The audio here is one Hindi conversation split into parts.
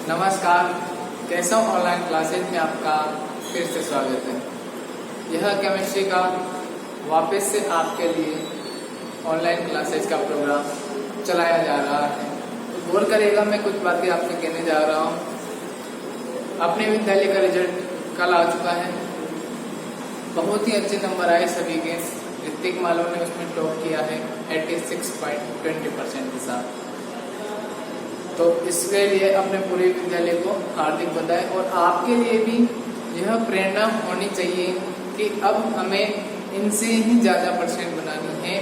नमस्कार, कैसा ऑनलाइन क्लासेज में आपका फिर से स्वागत है। यह केमिस्ट्री का वापस से आपके लिए ऑनलाइन क्लासेज का प्रोग्राम चलाया जा रहा है। तो गौर करेगा, मैं कुछ बातें आपसे कहने जा रहा हूँ। अपने विद्यालय का रिजल्ट कल आ चुका है। बहुत ही अच्छे नंबर आए सभी के। ऋतिक मालव ने उसमें टॉप किया है 86.20% के साथ। तो इसके लिए अपने पूरे विद्यालय को हार्दिक बधाई। और आपके लिए भी यह प्रेरणा होनी चाहिए कि अब हमें इनसे ही ज़्यादा परसेंट बनानी है,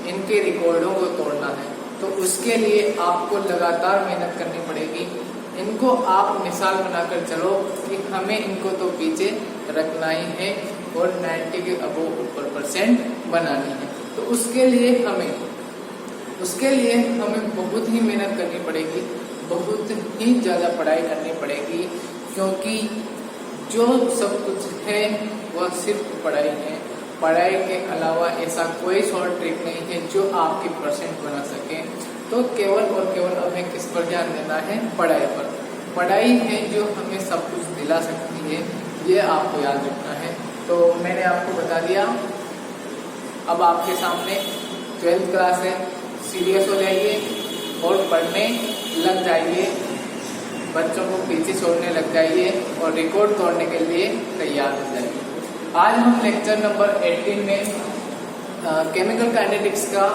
इनके रिकॉर्डों को तोड़ना है। तो उसके लिए आपको लगातार मेहनत करनी पड़ेगी। इनको आप मिसाल बनाकर चलो कि हमें इनको तो पीछे रखना ही है और 90 के अबोव ऊपर परसेंट बनानी है। तो उसके लिए हमें बहुत ही मेहनत करनी पड़ेगी, बहुत ही ज़्यादा पढ़ाई करनी पड़ेगी, क्योंकि जो सब कुछ है वह सिर्फ पढ़ाई है। पढ़ाई के अलावा ऐसा कोई शॉर्ट ट्रिक नहीं है जो आपकी परसेंट बना सके। तो केवल और केवल हमें किस पर ध्यान देना है? पढ़ाई पर। पढ़ाई है जो हमें सब कुछ दिला सकती है, ये आपको याद रखना है। तो मैंने आपको बता दिया। अब आपके सामने 12th क्लास है, सीरियस हो जाइए और पढ़ने लग जाइए। बच्चों को पीछे छोड़ने लग जाइए और रिकॉर्ड तोड़ने के लिए तैयार हो जाइए। आज हम लेक्चर नंबर 18 में केमिकल काइनेटिक्स का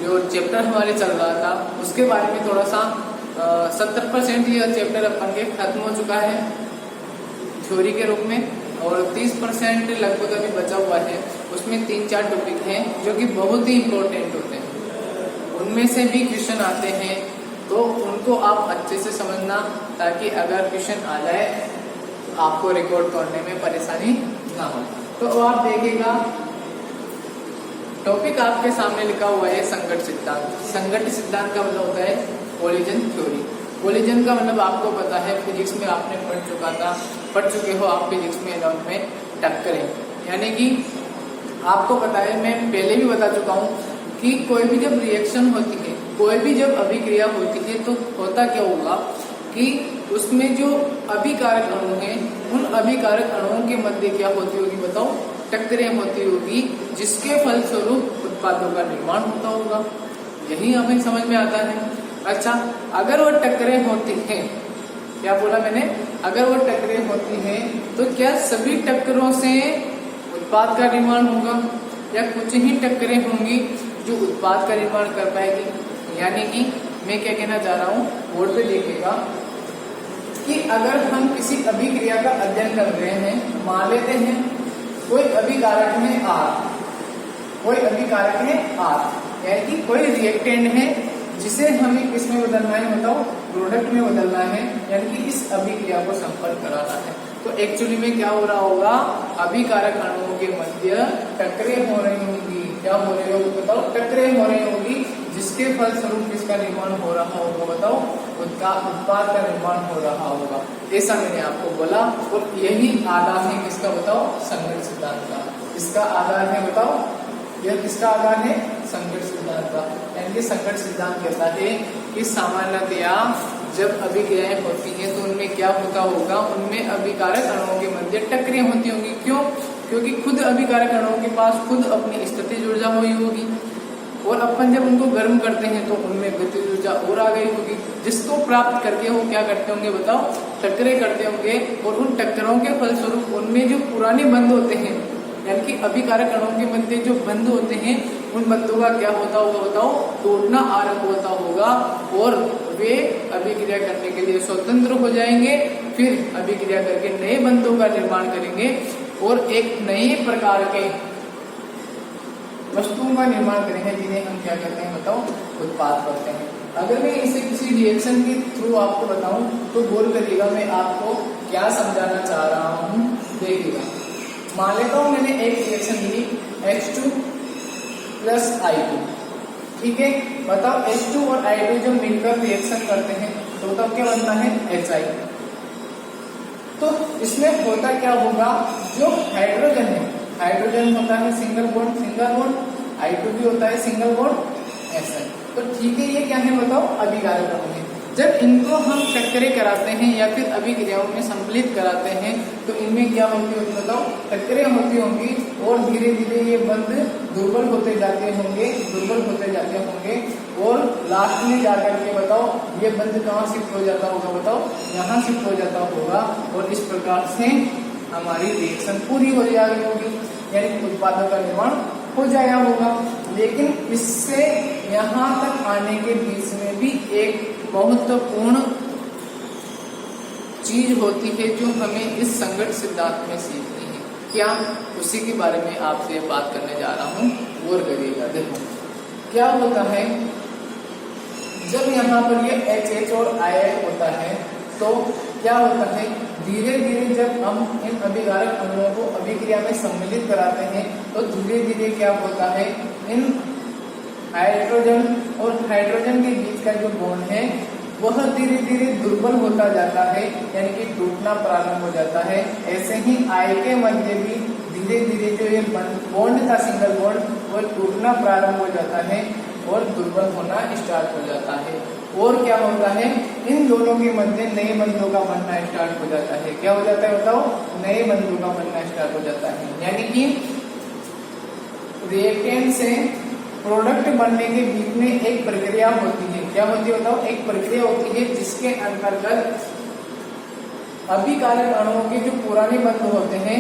जो चैप्टर हमारे चल रहा था उसके बारे में थोड़ा सा 70% यह चैप्टर अपन के खत्म हो चुका है थ्योरी के रूप में, और 30% लगभग अभी बचा हुआ है। उसमें 3-4 टॉपिक हैं जो कि बहुत ही इम्पोर्टेंट होते हैं। उनमें से भी क्वेश्चन आते हैं, तो उनको आप अच्छे से समझना, ताकि अगर क्वेश्चन आ जाए तो आपको रिकॉर्ड तोड़ने में परेशानी ना हो। तो आप देखिएगा, टॉपिक आपके सामने लिखा हुआ है संघट्ट सिद्धांत। संघट्ट सिद्धांत का मतलब होता है कोलिजन थ्योरी। कोलिजन का मतलब आपको पता है, फिजिक्स में आपने पढ़ चुके हो आप फिजिक्स में 11th में टक्करें। यानी कि आपको पता है, मैं पहले भी बता चुका हूँ कि कोई भी जब रिएक्शन होती है, कोई भी जब अभिक्रिया होती है, तो होता क्या होगा कि उसमें जो अभिकारक अणु हैं, उन अभिकारक अणुओं के मध्य क्या होती होगी बताओ? टक्करें होती होगी, जिसके फलस्वरूप उत्पादों का निर्माण होता होगा। यही हमें समझ में आता है। अच्छा, अगर वो टक्करें होती हैं, क्या बोला मैंने? अगर वो टक्करें होती हैं तो क्या सभी टक्करों से उत्पाद का निर्माण होगा, या कुछ ही टक्करें होंगी जो उत्पाद का निर्माण कर पाएगी? यानी कि मैं क्या कहना चाह रहा हूँ, बोर्ड पे देखिएगा कि अगर हम किसी अभिक्रिया का अध्ययन कर रहे हैं, मान लेते हैं कोई अभिकारक है R, यानी कि कोई रिएक्टेंट है जिसे हमें किसमें बदलना है बताओ? प्रोडक्ट में बदलना है, यानी कि इस अभिक्रिया को संपन्न कराना है। तो एक्चुअली में क्या हो रहा होगा? अभिकारक अणुओं के मध्य टक्करें हो रही होंगी। क्या हो रही होगी बताओ? टक्करें हो रही होगी, जिसके फलस्वरूप किसका निर्माण हो रहा होगा बताओ? उनका उत्पाद का निर्माण हो रहा होगा। ऐसा मैंने आपको बोला। और यही आधार है किसका बताओ? संघट्ट सिद्धांत का। इसका आधार है बताओ? यह किसका आधार है? संघट्ट सिद्धांत का। यानी कि संघट्ट सिद्धांत कहता है कि सामान्यतया जब अभिक्रियाएं होती हैं तो उनमें क्या होता होगा? उनमें अभिकारक अणुओं के मध्य टक्करें होती होंगी। क्यों? क्योंकि खुद अभिकारक अणुओं के पास खुद अपनी स्थितिज ऊर्जा हुई होगी, और अपन जब उनको गर्म करते हैं तो उनमें गतिज ऊर्जा और आ गई होगी, जिसको प्राप्त करके वो क्या करते होंगे बताओ? टक्करें करते होंगे। और उन टक्करों के फलस्वरूप उनमें जो पुराने बंध होते हैं, यानी कि अभिकारक अणुओं के मध्य जो बंध होते हैं, उन बंधों का क्या होता होगा बताओ? टूटना आरंभ होता होगा, और वे अभिक्रिया करने के लिए स्वतंत्र हो जाएंगे। फिर अभिक्रिया करके नए बंधों का निर्माण करेंगे और एक नए प्रकार के वस्तुओं का निर्माण करेंगे, जिन्हें हम क्या कहते हैं बताओ? उत्पाद कहते हैं। अगर मैं इसे किसी रिएक्शन के थ्रू आपको बताऊं तो गौर करिएगा, मैं आपको क्या समझाना चाह रहा हूं। देखिएगा, मान लेता हूं मैंने एक रिएक्शन ली H2 + I2। ठीक है, बताओ H2 और I2 जब मिलकर रिएक्शन करते हैं तो तब क्या बनता है? HI। तो इसमें होता क्या होगा? जो हाइड्रोजन है, हाइड्रोजन होता है सिंगल बॉन्ड, I2 भी होता है सिंगल बॉन्ड SI। तो ठीक है, ये क्या है बताओ? अभिकारक अणु है। जब इनको हम टक्करे कराते हैं या फिर अभिक्रियाओं में सम्मिलित कराते हैं तो इनमें क्या होती होगी बताओ, टक्करें होती होंगी और धीरे धीरे ये बंध दुर्बल होते जाते होंगे और लास्ट में जाकर के बताओ ये बंध कहाँ शिफ्ट हो जाता होगा बताओ, यहाँ शिफ्ट हो जाता होगा और इस प्रकार से हमारी रिएक्शन पूरी हो जाएगी होगी, यानी उत्पादों का निर्माण हो जाएगा होगा। लेकिन इससे यहाँ तक आने के बीच में भी एक महत्वपूर्ण चीज होती है जो हमें इस संगत सिद्धांत में सीखनी है। क्या? उसी के बारे में आपसे बात करने जा रहा हूँ, गौर करिएगा। देखो क्या होता है, जब यहाँ पर ये HH और II होता है तो क्या होता है, धीरे धीरे जब हम इन अभिकारक अणुओं को अभिक्रिया में सम्मिलित कराते हैं तो धीरे धीरे क्या होता है, इन हाइड्रोजन और हाइड्रोजन के बीच का जो बॉन्ड है वह धीरे धीरे दुर्बल होता जाता है, यानी कि टूटना प्रारंभ हो जाता है। ऐसे ही I के मध्य भी धीरे धीरे जो ये बॉन्ड था सिंगल बॉन्ड वह टूटना प्रारंभ हो जाता है और दुर्बल होना स्टार्ट हो जाता है। और क्या होता है, इन दोनों के मध्य नए बंधों का बनना स्टार्ट हो जाता है। क्या हो जाता है बताओ, नए बंधों का बनना स्टार्ट हो जाता है। यानी कि रिएक्टेंट से प्रोडक्ट बनने के बीच में एक प्रक्रिया होती है। क्या होती है बताओ, एक प्रक्रिया होती है जिसके अंतर्गत अभिकारक अणुओं के जो पुराने बंध होते हैं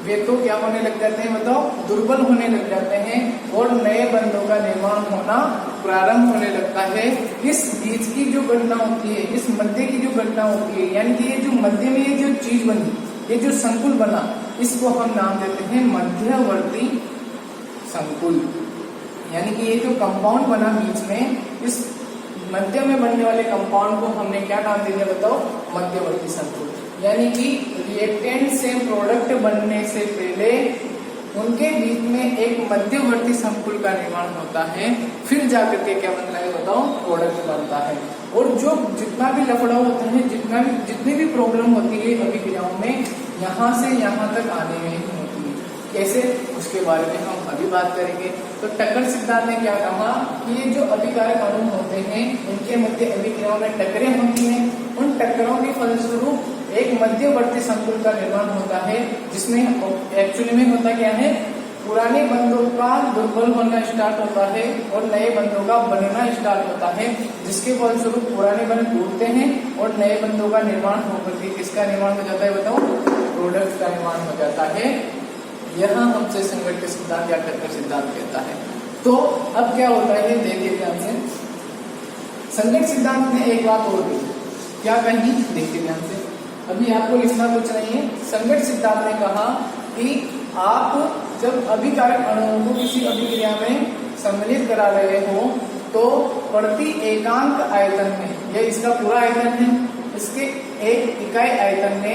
वे तो क्या होने लग जाते हैं बताओ, दुर्बल होने लग जाते हैं और नए बंधों का निर्माण होना प्रारंभ होने लगता है। इस बीच की जो घटना होती है, इस मध्य की जो घटना होती है, यानी कि ये जो मध्य में ये जो चीज बनी, ये जो संकुल बना, इसको हम नाम देते हैं मध्यवर्ती संकुल। यानी कि ये जो कंपाउंड बना बीच में, इस मध्य में बनने वाले कंपाउंड को हमने क्या नाम दे दिया बताओ, मध्यवर्ती संकुल। यानी कि रिएक्टेंट से प्रोडक्ट बनने से पहले उनके बीच में एक मध्यवर्ती संकुल का निर्माण होता है, फिर जाकर के क्या बनता है बताओ, प्रोडक्ट बनता है। और जो जितना भी लफड़ा होता है, जितनी भी प्रॉब्लम होती है अभिक्रियाओं में, यहाँ से यहाँ तक आने में ही होती है। कैसे, उसके बारे में हम अभी बात करेंगे। तो टक्कर सिद्धांत ने क्या कहा कि ये जो अभिकारक अणु होते हैं इनके मध्य अभिक्रियाओं में टक्करें होती हैं, उन टक्करों के फलस्वरूप एक मध्यवर्ती संकुल का निर्माण होता है, जिसमें एक्चुअली में होता क्या है, पुराने बंधों का दुर्बल होना स्टार्ट होता है और नए बंधों का बनना स्टार्ट होता है, जिसके फलस्वरूप पुराने बंध टूटते हैं और नए बंधों का निर्माण होकर के किसका निर्माण हो जाता है बताओ, प्रोडक्ट का निर्माण हो जाता है। यहाँ हमसे संगत के सिद्धांत या टक्कर सिद्धांत कहता है। तो अब क्या होता है देखिए ध्यान से, संगत सिद्धांत ने एक बात और दी, क्या कही देखिए ध्यान से, अभी आपको लिखना कुछ नहीं है। संगत सिद्धांत ने कहा कि आप जब अभिकारक अणुओं को किसी अभिक्रिया में सम्मिलित करा रहे हो तो प्रति एकांक आयतन में, यह इसका पूरा आयतन है, इसके एक इकाई आयतन में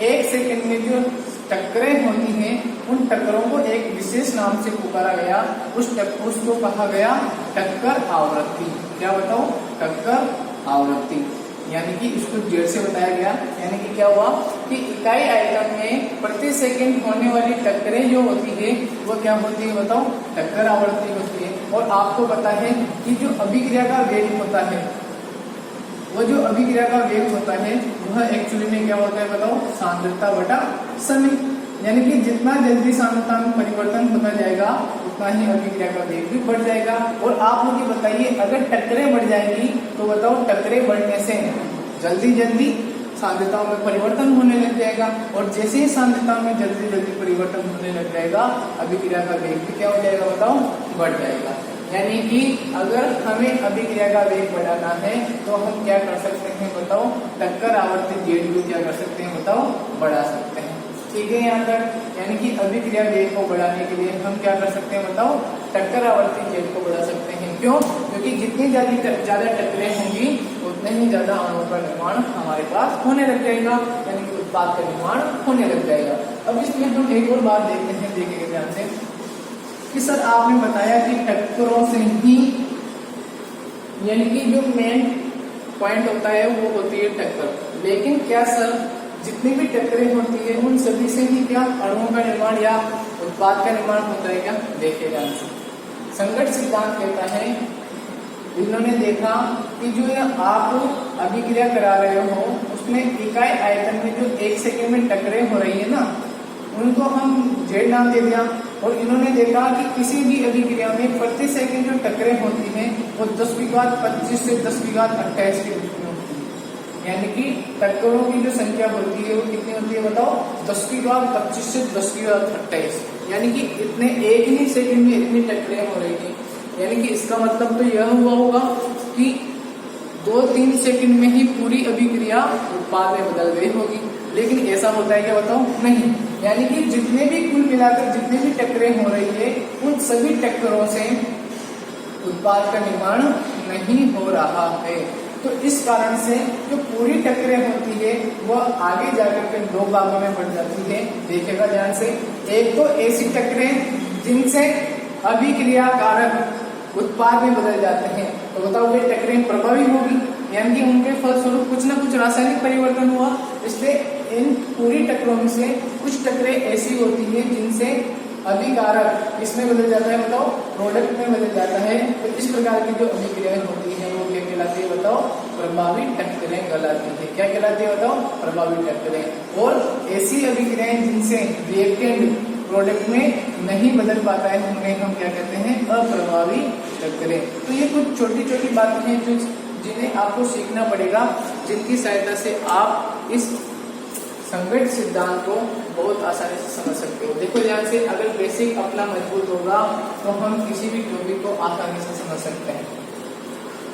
1 सेकंड में जो टक्करें होती हैं उन टक्करों को एक विशेष नाम से पुकारा गया, उसको कहा गया टक्कर आवृत्ति। क्या बताओ, टक्कर आवृत्ति, यानी कि इसको जेड से बताया गया। यानी कि क्या हुआ कि इकाई आयतन में प्रति सेकंड होने वाली टक्करें जो होती है वो क्या होती है बताओ, टक्कर आवृत्ति होती है। और आपको पता है कि जो अभिक्रिया का वेग होता है, वो जो अभिक्रिया का वेग होता है वह एक्चुअली में क्या होता है बताओ, सांद्रता बटा समय। यानी कि जितना जल्दी सांद्रता में परिवर्तन होता जाएगा उतना ही अभिक्रिया का वेग भी बढ़ जाएगा। और आप मुझे बताइए, अगर टक्करें बढ़ जाएंगी तो बताओ, टक्करें बढ़ने से जल्दी जल्दी सांद्रताओं में परिवर्तन होने लग जाएगा, और जैसे ही सांद्रता में जल्दी जल्दी परिवर्तन होने लग जाएगा अभिक्रिया का वेग भी क्या हो जाएगा बताओ, बढ़ जाएगा। यानी कि अगर हमें अभिक्रिया का वेग बढ़ाना है तो हम क्या कर सकते हैं बताओ, टक्कर आवर्ती जेड को क्या कर सकते हैं बताओ, बढ़ा सकते हैं। ठीक है यहाँ तक। यानी कि अभिक्रिया वेग को बढ़ाने के लिए हम क्या कर सकते हैं बताओ, टक्कर आवर्ती जेड को बढ़ा सकते हैं। क्यों? क्योंकि जितनी ज्यादा टक्करें होंगी उतने ही ज्यादा अणुओं का निर्माण हमारे पास होने लग जाएगा, यानी कि उत्पाद का निर्माण होने लग जाएगा। अब इसमें हम एक और बात देखते हैं, देखिए ध्यान से कि सर आपने बताया कि टक्करों से ही, यानी कि जो मेन पॉइंट होता है वो होती है टक्कर, लेकिन क्या सर जितनी भी टक्करें होती है उन सभी से ही क्या अणुओं का निर्माण या उत्पाद का निर्माण होता है क्या? देखिए ध्यान से, संगत सिद्धांत कहता है इन्होंने देखा कि जो आप अभिक्रिया करा रहे हो उसमें इकाई आयतन में जो 1 सेकेंड में टक्करें हो रही है ना, उनको हम जेड नाम दे दिया। और इन्होंने देखा कि किसी भी अभिक्रिया में प्रति सेकंड जो टक्करें होती हैं वो 10⁻25 से 10⁻28 के बीच में होती है। यानी कि टक्करों की जो संख्या होती है वो कितनी होती है बताओ, 10⁻25 से 10⁻28। यानी कि इतने एक ही सेकंड में इतनी टक्करें हो रही थी। यानी कि इसका मतलब तो यह हुआ होगा कि 2-3 सेकंड में ही पूरी अभिक्रिया उत्पाद में बदल गई होगी। लेकिन ऐसा होता है क्या बताओ, नहीं। यानी कि जितने भी कुल मिलाकर जितनी भी टक्करें हो रही है उन सभी टक्करों से उत्पाद का निर्माण नहीं हो रहा है। तो इस कारण से जो पूरी टक्करें होती है वह आगे जाकर के 2 भागों में बढ़ जाती है। देखेगा ध्यान से, एक तो ऐसी टक्करें जिनसे अभिक्रिया कारक उत्पाद में बदल जाते हैं, तो बताओ वे टक्करें प्रभावी होगी, यानी कि उनके फलस्वरूप कुछ ना कुछ रासायनिक परिवर्तन हुआ। इसलिए इन पूरी टक्करों में से कुछ टक्करें ऐसी होती है जिनसे अभिकारक इसमें बदल जाता है, बताओ प्रोडक्ट में बदल जाता है। तो इस प्रकार की जो अभिक्रियाएं होती है वो क्या कहलाती है बताओ, प्रभावी टक्करें कहलाती है। क्या कहलाती है बताओ, प्रभावी टक्करें। और ऐसी अभिक्रियाएं जिनसे रिएक्टेंट प्रोडक्ट में नहीं बदल पाता है उन्हें हम क्या कहते हैं, अप्रभावी टक्करें। तो ये कुछ छोटी छोटी बातें हैं जो जिन्हें आपको सीखना पड़ेगा, जिनकी सहायता से आप इस संगत सिद्धांत को बहुत आसानी से समझ सकते हो। देखो ध्यान से, अगर बेसिक अपना मजबूत होगा तो हम किसी भी टॉपिक को आसानी से समझ सकते हैं।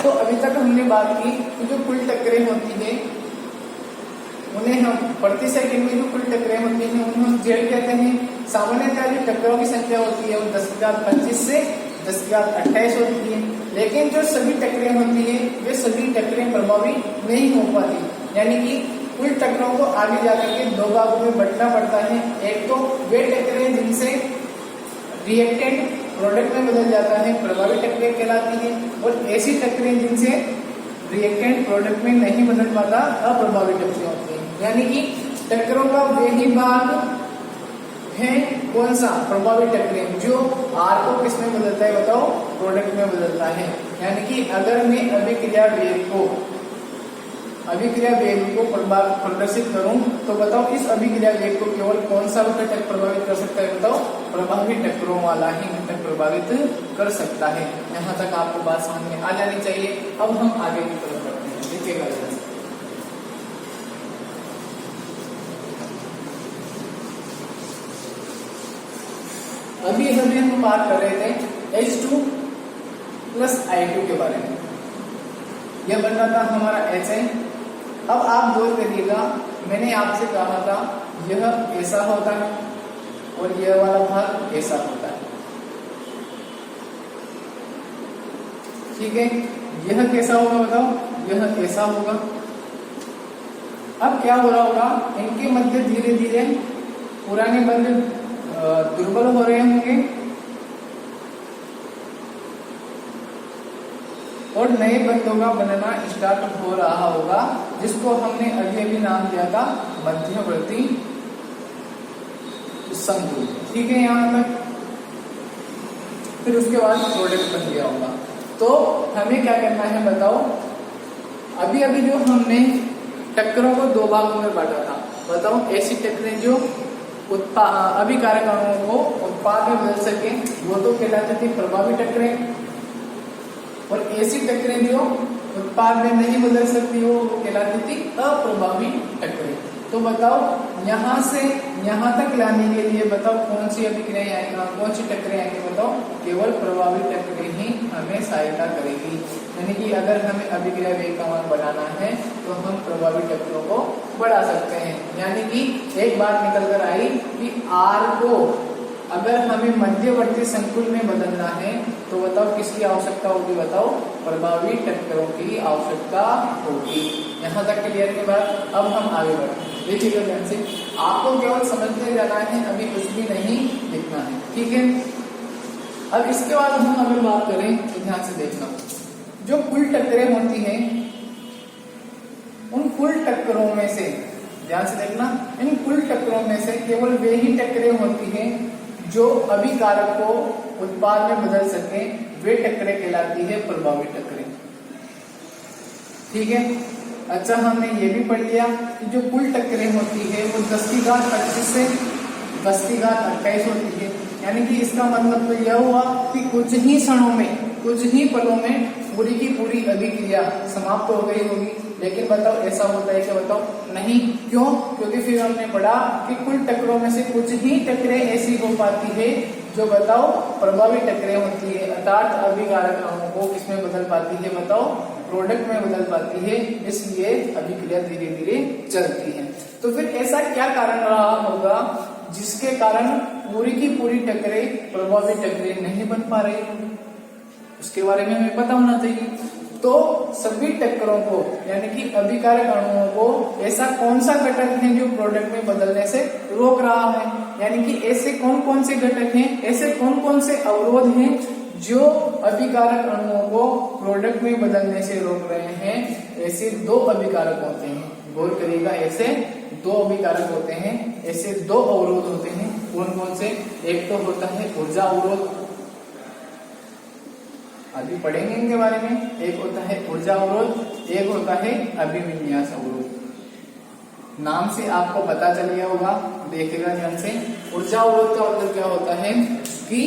तो अभी तक हमने बात की कि जो कुल टक्करें होती है उन्हें हम प्रति सेकंड में जो कुल टक्करें होती हैं उन्हें हम जेड कहते हैं। सामान्यतः जो टक्करों की संख्या होती है वो 10⁻25 से 10⁻28 होती है। लेकिन जो सभी टक्करें होती है वे सभी टक्करें प्रभावी नहीं हो पाती। यानी कि कुल टक्करों को आगे जाकर के 2 भागों में बांटना पड़ता है। एक तो वे टक्करें जिनसे रिएक्टेंट प्रोडक्ट में बदल जाता है, प्रभावी टक्करें कहलाती है। और ऐसी टक्करें जिनसे रिएक्टेंट प्रोडक्ट में नहीं बदल पाता, अप्रभावी टक्करें होती है। यानी कि टक्करों का वे ही भाग है कौन सा, प्रभावी टक्करें, जो आर को किसमें बदलता है बताओ, प्रोडक्ट में बदलता है। यानी कि अगर मैं अभिक्रिया वेग को प्रदर्शित करूं तो बताओ इस अभिक्रिया वेग को केवल कौन सा घटक प्रभावित कर सकता है बताओ, प्रभावी टक्करों वाला ही घटक प्रभावित कर सकता है। यहाँ तक आपको बात समझ में आ जानी चाहिए। अब हम आगे की तरफ बढ़ते हैं, देखिएगा। अभी हम बात कर रहे थे H2 + I2 के बारे में। यह बन रहा था हमारा HN। अब आप गौर करिएगा, मैंने आपसे कहा था यह ऐसा होता है और यह वाला भाग ऐसा होता है, ठीक है। यह कैसा होगा बताओ, यह ऐसा होगा। अब क्या हो रहा होगा, इनके मध्य धीरे धीरे पुराने बंध दुर्बल हो रहे होंगे और नए बंधों का बनना स्टार्ट हो रहा होगा, जिसको हमने अभी नाम दिया था मध्यवर्ती संकुल, ठीक है। यहाँ तक फिर उसके बाद प्रोडक्ट बन गया होगा। तो हमें क्या करना है बताओ, अभी जो हमने टक्करों को 2 भागों में बांटा था, बताओ ऐसी टक्करें जो अभिकारक अणुओं को उत्पाद में बदल सके वो तो कहलाती थी प्रभावी टक्करें, और ऐसी टक्करें जो उत्पाद में नहीं बदल सकती वो कहलाती थी अप्रभावी टक्करें। तो बताओ यहाँ से यहाँ तक लाने के लिए बताओ कौन सी अभिक्रियाएं आएंगी, कौन सी टक्करें आएंगी बताओ, केवल प्रभावी टक्करें ही हमें सहायता करेगी। यानी कि अगर हमें अभिक्रिया वेग का मान बढ़ाना है तो हम प्रभावी टक्करों को बढ़ा सकते हैं। यानी कि एक बात निकल कर आई कि R को अगर हमें मध्यवर्ती संकुल में बदलना है तो बताओ किसकी आवश्यकता होगी बताओ, प्रभावी टक्करों की आवश्यकता होगी। यहाँ तक क्लियर के बाद अब हम आगे बढ़ते हैं। देखिएगा ध्यान से, आपको केवल समझते जाना है, अभी कुछ भी नहीं लिखना है, ठीक है। अब इसके बाद हम अगर बात करें तो ध्यान से देखना, जो कुल टक्करें होती हैं उन कुल टक्करों में से, ध्यान से देखना, इन कुल टक्करों में से केवल वे ही टक्करें होती हैं जो अभिकारक को उत्पाद में बदल सके, वे टक्करें कहलाती है प्रभावी टक्करें। ठीक है। अच्छा, हमने ये भी पढ़ लिया कि जो कुल टक्करें होती है वो 10 की घात 25 से 10 की घात 28 होती है। यानी कि इसका मतलब तो यह हुआ कि कुछ ही क्षणों में, कुछ ही पलों में पूरी की पूरी अभिक्रिया समाप्त हो गई होगी। लेकिन बताओ ऐसा होता है क्या? बताओ नहीं। क्यों? क्योंकि फिर हमने पढ़ा कि कुल टक्करों में से कुछ ही टक्करें ऐसी हो पाती है जो बताओ प्रभावी टक्करें होती है, अर्थात अभिकारक अणुओं को किसमें बदल पाती है? बताओ प्रोडक्ट में बदल पाती है। इसलिए अभिक्रिया धीरे धीरे चलती है। तो फिर ऐसा क्या कारण रहा होगा जिसके कारण पूरी की पूरी टक्करें प्रभावी टक्करें नहीं बन पा रही होंगी? उसके बारे में हमें पता होना चाहिए। तो सभी टक्करों को यानी कि अभिकारक अणुओं को ऐसा कौन सा घटक है जो प्रोडक्ट में बदलने से रोक रहा है? यानी कि ऐसे कौन कौन से घटक हैं, ऐसे कौन कौन से अवरोध हैं जो अभिकारक अणुओं को प्रोडक्ट में बदलने से रोक रहे हैं? ऐसे 2 अभिकारक होते हैं, गौर करिएगा, ऐसे 2 अभिकारक होते हैं, ऐसे 2 अवरोध होते हैं। कौन कौन से? एक तो होता है ऊर्जा अवरोध, अभी पढ़ेंगे इनके बारे में। एक होता है ऊर्जा अवरोध, एक होता है अभिविन्यास अवरोध। नाम से आपको पता चल गया होगा, देखिएगा ध्यान से। ऊर्जा अवरोध का मतलब क्या होता है कि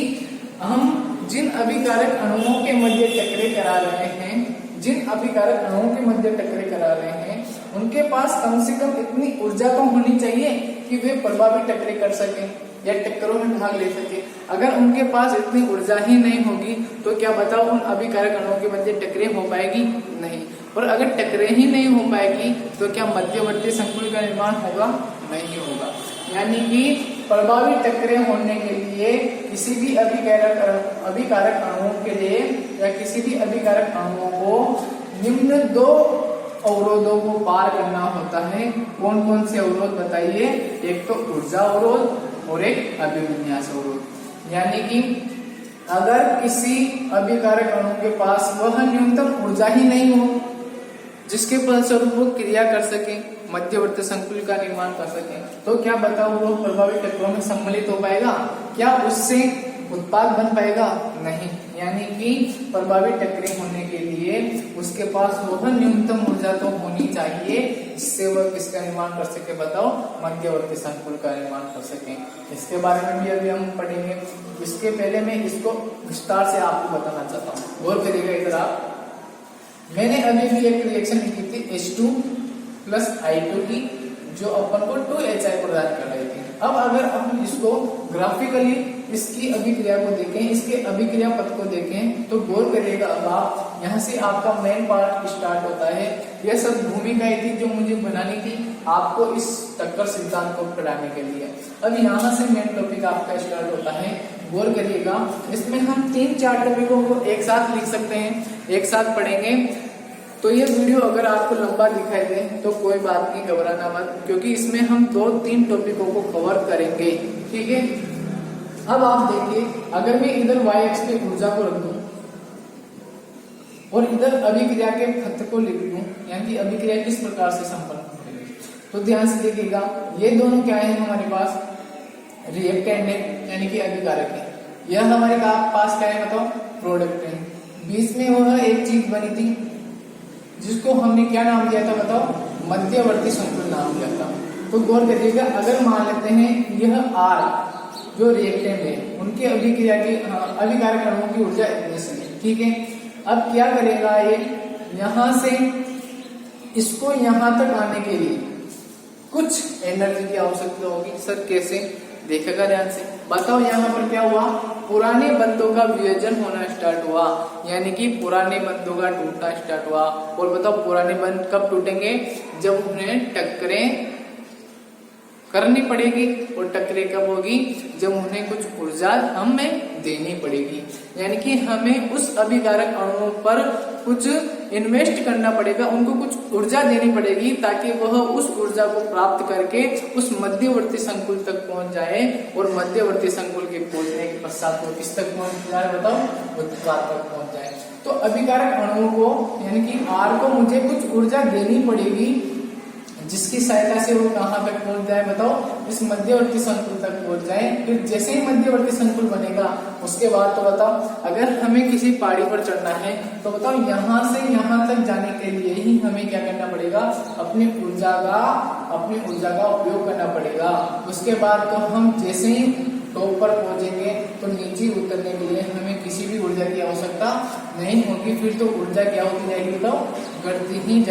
हम जिन अभिकारक अणुओं के मध्य टक्करें करा रहे हैं, जिन अभिकारक अणुओं के मध्य टक्करें करा रहे हैं, उनके पास कम से कम इतनी ऊर्जा तो होनी चाहिए कि वे प्रभावी टक्करें कर सके या टक्करों में भाग ले सके। अगर उनके पास इतनी ऊर्जा ही नहीं होगी तो क्या बताओ उन अभिकारक अणुओं के मध्य टक्करें हो पाएगी? नहीं। और अगर टक्करें ही नहीं हो पाएगी तो क्या मध्यवर्ती संकुल का निर्माण होगा? नहीं होगा। यानी कि प्रभावी टक्करें होने के लिए किसी भी अभिकारक अणुओं के लिए या किसी भी अभिकारक अणुओं को निम्न 2 अवरोधों को पार करना होता है। कौन कौन से अवरोध बताइए? एक तो ऊर्जा अवरोध और एक अभिविन्यास अवरोध। यानी कि अगर किसी अभिकारक अणु के पास वह न्यूनतम ऊर्जा ही नहीं हो जिसके फलस्वरूप वो क्रिया कर सके, मध्यवर्ती संकुल का निर्माण कर सके, तो क्या बताओ वो प्रभावी टक्करों में सम्मिलित हो पाएगा? क्या उससे उत्पाद बन पाएगा? नहीं। यानी कि प्रभावी टक्करें होने के लिए उसके पास वह न्यूनतम ऊर्जा तो होनी चाहिए जिससे वह किसका निर्माण कर सके? बताओ मध्यवर्ती संकुल का निर्माण कर सके। इसके बारे में भी अभी हम पढ़ेंगे। इसके पहले मैं इसको विस्तार से आपको बताना चाहता हूँ, गौर करिएगा इधर आप। मैंने अभी भी एक रिएक्शन लिखी थी H2 + I2 की, जो अपन को 2HI प्रदान कर रही थी। अब अगर हम इसको ग्राफिकली इसकी अभिक्रिया को देखें, इसके अभिक्रिया पथ को देखें, तो गौर करिएगा। अब आप यहाँ से आपका मेन पार्ट स्टार्ट होता है। यह सब भूमिकाएं थी जो मुझे बनानी थी आपको इस टक्कर सिद्धांत को पढ़ाने के लिए। अब यहाँ से मेन टॉपिक आपका स्टार्ट होता है। गौर करिएगा, इसमें हम 3-4 टॉपिकों को एक साथ लिख सकते हैं, एक साथ पढ़ेंगे। तो ये वीडियो अगर आपको लंबा दिखाई दे तो कोई बात नहीं, घबराना मत, क्योंकि इसमें हम 2-3 टॉपिकों को कवर करेंगे। ठीक है। अब आप देखिए, अगर मैं इधर y अक्ष पे ऊर्जा को रख दूं और इधर अभिक्रिया के पथ को लिख दूं, यानी कि अभिक्रिया किस प्रकार से संपन्न होगी, तो ध्यान से देखिएगा। ये दोनों क्या है हमारे पास? रिएक्टेंट है, यानी कि अभिकारक है। यह हमारे पास क्या है? बताओ प्रोडक्ट है। बीच में वह एक चीज बनी थी जिसको हमने क्या नाम दिया था? बताओ मध्यवर्ती संकुल नाम दिया था। तो गौर करिएगा, अगर मान लेते हैं यह R जो रिएक्टेंट है, उनके अभिक्रिया की अभिकारक अणुओं की ऊर्जा इतनी सी है। ठीक है। अब क्या करेगा ये? यहां से इसको यहां तक आने के लिए कुछ एनर्जी की आवश्यकता होगी। सर कैसे? देखेगा ध्यान से। बताओ यहाँ पर क्या हुआ? पुराने बंधों का वियोजन होना स्टार्ट हुआ, यानी कि पुराने बंधों का टूटना स्टार्ट हुआ। और बताओ पुराने बंध कब टूटेंगे? जब उन्हें टक्करें करनी पड़ेगी। और टक्करें कब होगी? जब उन्हें कुछ ऊर्जा हमें देनी पड़ेगी, यानी कि हमें उस अभिकारक अणुओं पर कुछ इन्वेस्ट करना पड़ेगा, उनको कुछ ऊर्जा देनी पड़ेगी ताकि वह उस ऊर्जा को प्राप्त करके उस मध्यवर्ती संकुल तक पहुंच जाए। और मध्यवर्ती संकुल के पहुंचने के पश्चात वो किस तक पहुंच जाए? बताओ उत्पाद तक पहुंच जाए। तो अभिकारक अणुओं को यानी कि R को मुझे कुछ ऊर्जा देनी पड़ेगी जिसकी सहायता से वो कहाँ तक पहुंच जाए बताओ, इस मध्यवर्ती संकुल तक पहुंच जाए। फिर जैसे ही मध्यवर्ती संकुल बनेगा उसके बाद तो बताओ अगर हमें किसी पहाड़ी पर चढ़ना है तो बताओ यहाँ से यहाँ तक जाने के लिए ही हमें क्या करना पड़ेगा, अपनी ऊर्जा का उपयोग करना पड़ेगा। उसके बाद तो हम जैसे ही टॉप पर पहुंचेंगे तो नीचे उतरने के लिए हमें किसी भी ऊर्जा की आवश्यकता नहीं होगी। फिर तो ऊर्जा क्या होती जाएगी बताओ, घटती ही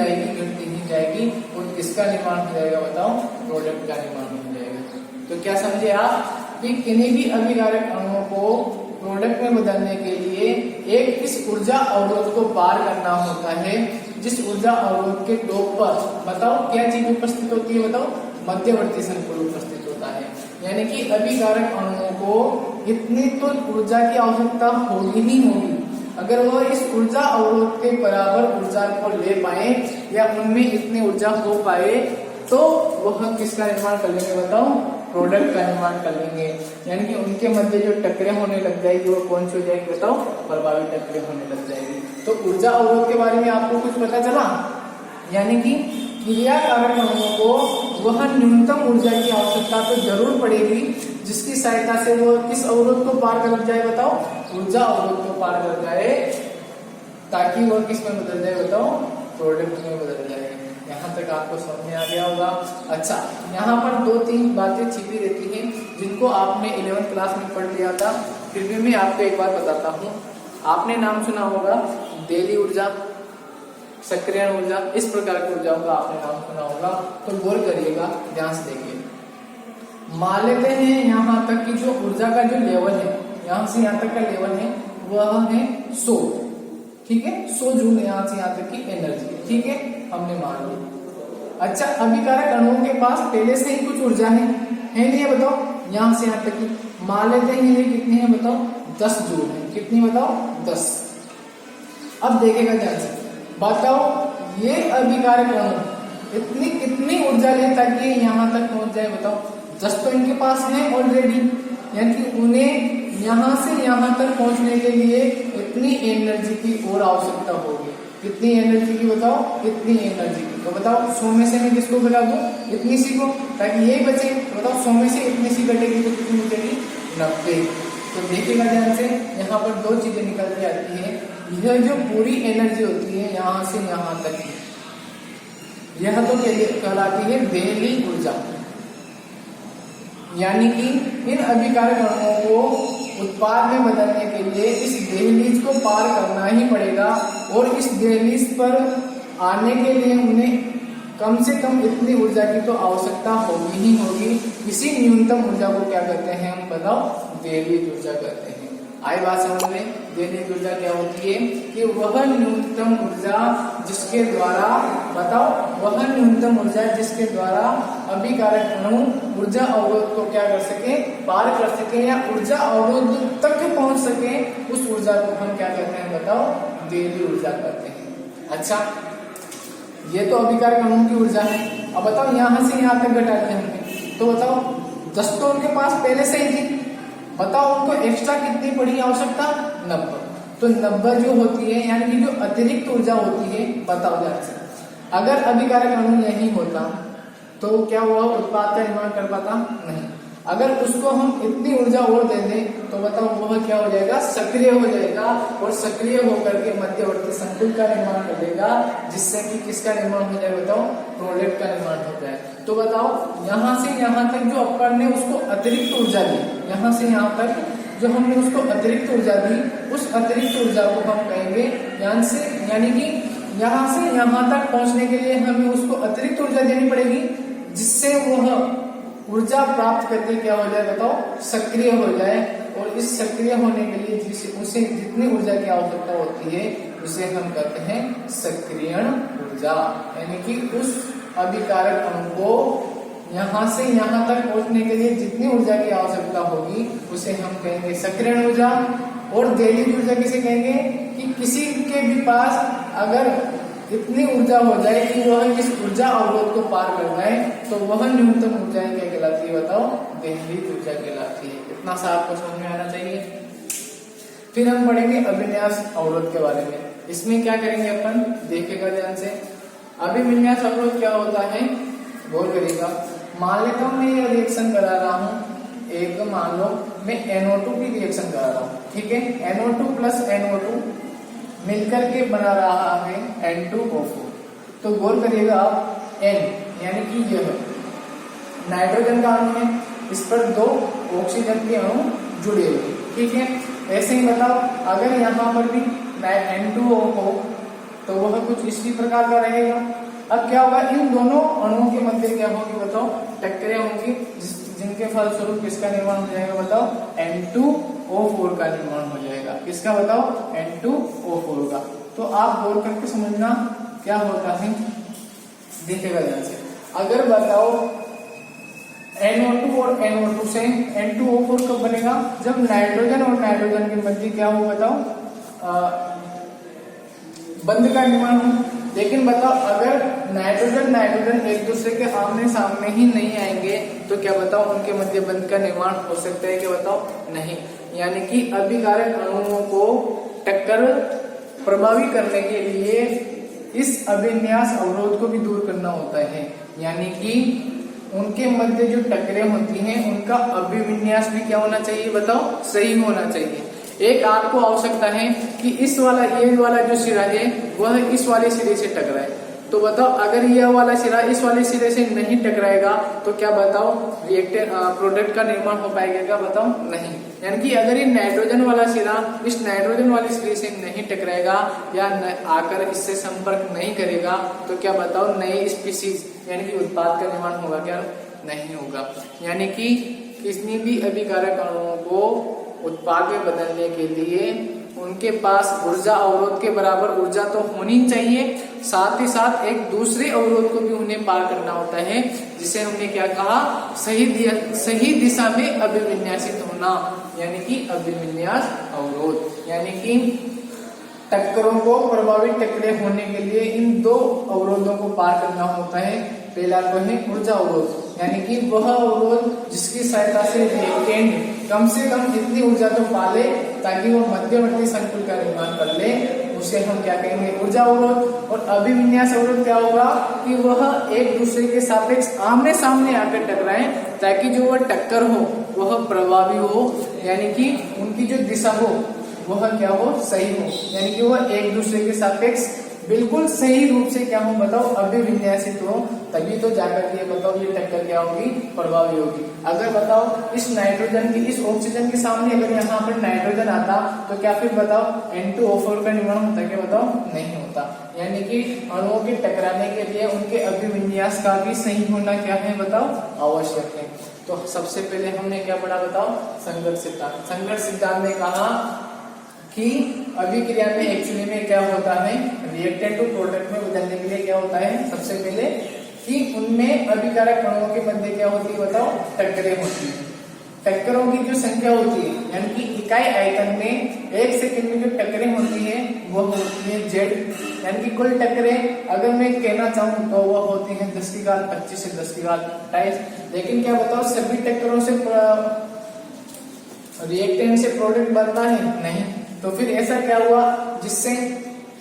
जाएगी और किसका निर्माण हो जाएगा बताओ, प्रोडक्ट का निर्माण हो जाएगा। तो क्या समझे आप कि किन्हीं भी अभिकारक अणुओं को प्रोडक्ट में बदलने के लिए एक इस ऊर्जा अवरोध को पार करना होता है, जिस ऊर्जा अवरोध के टॉप पर बताओ क्या चीज उपस्थित होती है बताओ, मध्यवर्ती संकुल उपस्थित होता है। यानी कि अभिकारक अणुओं को इतनी तो ऊर्जा की आवश्यकता होगी ही होगी। अगर वह इस ऊर्जा अवरोध के बराबर ऊर्जा को ले पाए या उनमें इतनी ऊर्जा हो पाए तो वह किसका निर्माण कर लेंगे बताओ, प्रोडक्ट का निर्माण कर लेंगे। यानी कि उनके मध्य जो टक्करें होने लग जाएगी वो कौन सी हो जाएगी बताओ, प्रभावी टक्करें होने लग जाएगी। तो ऊर्जा अवरोध के बारे में आपको कुछ पता चला। यानी कि क्रियाकारक अणुओं को वह न्यूनतम ऊर्जा की आवश्यकता तो जरूर पड़ेगी जिसकी सहायता से वो किस अवरोध को पार कर जाए बताओ, ऊर्जा अवरोध को पार कर जाए, ताकि वह किस में बदल जाए बताओ, प्रोडक्ट में बदल जाए। यहाँ तक आपको समझ में आ गया होगा। अच्छा, यहाँ पर 2-3 बातें छिपी रहती हैं जिनको आपने 11th क्लास में पढ़ लिया था, फिर भी मैं आपको एक बार बताता हूँ। आपने नाम सुना होगा देली ऊर्जा, सक्रियण ऊर्जा, इस प्रकार की ऊर्जाओं का आपने नाम सुना होगा। तो गौर करिएगा, ध्यान से देखिए। मान लेते हैं यहाँ तक की जो ऊर्जा का जो लेवल है, यहाँ से यहाँ तक का लेवल है वह है 100, ठीक है, 100 जूल यहाँ से यहाँ तक की एनर्जी, ठीक है, हमने मान ली। अच्छा, अभिकारक अणुओं के पास पहले से ही कुछ ऊर्जा है नहीं है बताओ, यहाँ से यहाँ तक की मान लेते हैं ये कितनी है बताओ, 10 जूल है। कितनी बताओ, 10। अब देखेगा ध्यान से, बताओ ये अभिकारक अणु इतनी कितनी ऊर्जा ले ताकि यहाँ तक पहुंच जाए बताओ, 10 तो इनके पास है ऑलरेडी। यानी कि उन्हें यहाँ से यहाँ तक पहुंचने के लिए इतनी एनर्जी की और आवश्यकता होगी। कितनी एनर्जी की बताओ, इतनी एनर्जी की। तो बताओ 100 में से मैं किसको घटा दूं, इतनी सी को, ताकि ये बचे। तो बताओ 100 में से इतनी सी घटेगी तो कितनी बचेगी, 90। तो देखिएगा ध्यान से, यहाँ पर 2 चीजें निकल के आती है। यह जो पूरी एनर्जी होती है यहाँ से यहाँ तक की, यह तो कहलाती है देहली ऊर्जा। यानी कि इन अभिकारक अणुओं को उत्पाद में बदलने के लिए इस दहलीज को पार करना ही पड़ेगा, और इस दहलीज पर आने के लिए उन्हें कम से कम इतनी ऊर्जा की तो आवश्यकता होगी ही होगी। इसी न्यूनतम ऊर्जा को क्या कहते हैं हम बताओ, दहलीज ऊर्जा कहते हैं। आई बात समझ में, दहलीज ऊर्जा क्या होती है कि वह न्यूनतम ऊर्जा जिसके द्वारा बताओ, वह न्यूनतम ऊर्जा जिसके द्वारा अभिकारक अणु ऊर्जा अवरोध को क्या कर सके, पार कर सके, या ऊर्जा अवरोध तक पहुंच सके, उस ऊर्जा को हम क्या कहते हैं बताओ, दहलीज ऊर्जा कहते हैं। अच्छा, ये तो अभिकारक अणु की ऊर्जा है। अब बताओ यहाँ से यहाँ तक घटा दिया हमने, तो बताओ 10 तो उनके पास पहले से ही थी, बताओ उनको एक्स्ट्रा कितनी पड़ी आवश्यकता, 90। तो 90 जो होती है, यानी कि जो अतिरिक्त ऊर्जा होती है, बताओ ध्यान से, अगर अभिकारक अणु नहीं होता तो क्या वह उत्पाद का निर्माण कर पाता, नहीं। अगर उसको हम इतनी ऊर्जा और दे दें तो बताओ वह क्या हो जाएगा, सक्रिय हो जाएगा, और सक्रिय होकर के मध्यवर्ती संकुल का निर्माण कर देगा, जिससे कि किसका निर्माण हो जाए बताओ, प्रोडक्ट का निर्माण हो जाए। तो बताओ यहाँ से यहाँ तक जो अपन ने उसको अतिरिक्त ऊर्जा दी, यहाँ से यहाँ तक जो हमने उसको अतिरिक्त ऊर्जा दी, उस अतिरिक्त ऊर्जा को हम कहेंगे यानी कि यहाँ से यहाँ तक पहुंचने के लिए हमें उसको अतिरिक्त ऊर्जा देनी पड़ेगी, जिससे वह ऊर्जा प्राप्त करके क्या हो जाए बताओ, सक्रिय हो जाए। और इस सक्रिय होने के लिए उसे जितनी ऊर्जा की आवश्यकता होती है उसे हम कहते हैं सक्रियण ऊर्जा। यानी कि उस अभिकारक अणु को यहाँ से यहाँ तक पहुंचने के लिए जितनी ऊर्जा की आवश्यकता होगी उसे हम कहेंगे सक्रियण ऊर्जा। और दहलीज ऊर्जा किसे कहेंगे कि किसी के भी पास अगर इतनी ऊर्जा हो जाए कि वह इस ऊर्जा अवरोध को पार कर जाए तो वह न्यूनतम ऊर्जा क्या कहलाती है बताओ, दहलीज ऊर्जा कहलाती है। इतना सा आपको समझ में आना चाहिए। फिर हम पढ़ेंगे अभिविन्यास अवरोध के बारे में। इसमें क्या करेंगे अपन, देखिएगा ध्यान से। अभिविन्यास अवरोध क्या होता है गौर करिएगा, मान लेता हूं मैं ये रिएक्शन करा रहा हूं, एक मान लो मैं NO2 की रिएक्शन करा रहा हूं, ठीक है। NO2 प्लस NO2 मिलकर के बना रहा है N2O4। तो गौर करिएगा आप, N यानी कि यह नाइट्रोजन का अणु है, इस पर 2 ऑक्सीजन के अणु जुड़े हुए, ठीक है। ऐसे ही बताओ अगर यहाँ पर भी N2O हो तो वह कुछ इसी प्रकार का रहेगा। अब क्या होगा, इन दोनों अणुओं के मध्य क्या होगी बताओ, टक्करें होंगी, जिनके फलस्वरूप किसका निर्माण हो जाएगा बताओ, N2O4 का निर्माण हो जाएगा। किसका बताओ, N2O4 का। तो आप गौर करके समझना क्या होता है, देखिएगा ध्यान से। अगर बताओ NO2 और NO2 से N2O4 कब बनेगा, जब नाइट्रोजन और नाइट्रोजन के मध्य क्या हो बताओ, बंध का निर्माण हो। लेकिन बताओ अगर नाइट्रोजन नाइट्रोजन एक दूसरे के आमने सामने ही नहीं आएंगे तो क्या बताओ उनके मध्य बंध का निर्माण हो सकता है, क्या बताओ, नहीं। यानी कि अभिकारक अणुओं को टक्कर प्रभावी करने के लिए इस अभिन्यास अवरोध को भी दूर करना होता है। यानी कि उनके मध्य जो टक्करें होती हैं उनका अभिविन्यास भी क्या होना चाहिए बताओ, सही होना चाहिए। एक आपको आवश्यकता है कि इस वाला ये वाला जो सिरा है वह इस वाले सिरे से टकराए। तो बताओ अगर यह वाला सिरा इस वाले सिरे से नहीं टकराएगा तो क्या बताओ रिएक्टेंट प्रोडक्ट का निर्माण हो पाएगा, क्या बताओ, नहीं। यानी कि अगर ये नाइट्रोजन वाला सिरा इस नाइट्रोजन वाले सिरे से नहीं टकराएगा या आकर इससे संपर्क नहीं करेगा तो क्या बताओ नए स्पीसीज यानी कि उत्पाद का निर्माण होगा, क्या नहीं होगा। यानी कि किसी भी अभिकारक अणुओं को उत्पाद में बदलने के लिए उनके पास ऊर्जा अवरोध के बराबर ऊर्जा तो होनी चाहिए, साथ ही साथ एक दूसरे अवरोध को भी उन्हें पार करना होता है, जिसे हमने क्या कहा, सही दिशा में अभिविन्यासित होना, यानी कि अभिविन्यास अवरोध। यानी कि टक्करों को प्रभावित टक्करें होने के लिए इन 2 अवरोधों को पार करना होता है। पहला तो है ऊर्जा अवरोध, यानी कि वह अवरोध जिसकी सहायता से रिएक्टेंट कम से कम इतनी ऊर्जा तो पाले ताकि वो मध्यवर्ती संकुल का निर्माण कर ले, उसे हम क्या कहेंगे, ऊर्जा अवरोध। और अभिविन्यास अवरोध क्या होगा कि वह एक दूसरे के सापेक्ष आमने सामने आकर टकराए ताकि जो वह टक्कर हो वह प्रभावी हो, यानी कि उनकी जो दिशा हो वह क्या हो, सही हो, यानी कि वह एक दूसरे के सापेक्ष बिल्कुल सही रूप से क्या हो बताओ, अभिविन्यासित हो, तभी तो जाकर के बताओ ये टक्कर क्या होगी, प्रभावी होगी। अगर बताओ इस नाइट्रोजन की इस ऑक्सीजन के सामने अगर यहाँ पर नाइट्रोजन आता तो क्या फिर बताओ N2O4 का निर्माण होता है, क्या बताओ, नहीं होता। यानी कि अणुओं के टकराने के लिए उनके अभिविन्यास का भी सही होना क्या है बताओ, आवश्यक है। तो सबसे पहले हमने क्या पढ़ा बताओ, संघर्ष सिद्धांत। संघर्ष सिद्धांत ने कहा कि अभिक्रिया में एक्चुअली में क्या होता है, रिएक्टेंट टू प्रोडक्ट में बदलने के लिए क्या होता है, सबसे पहले कि उनमें अभिकारक अणुओं के मध्य क्या होती है बताओ, टक्करें होती है। टक्करों की जो संख्या होती है यानी कि इकाई आयतन में 1 सेकंड में जो टक्करें होती है वो होती है Z, यानी कि कुल टक्करें अगर मैं कहना चाहूँ तो वो होती है 10 की घात 25 से 10 की घात 28। लेकिन क्या बताओ सभी टक्करों से रिएक्टेंट से प्रोडक्ट बनता है, नहीं। तो फिर ऐसा क्या हुआ जिससे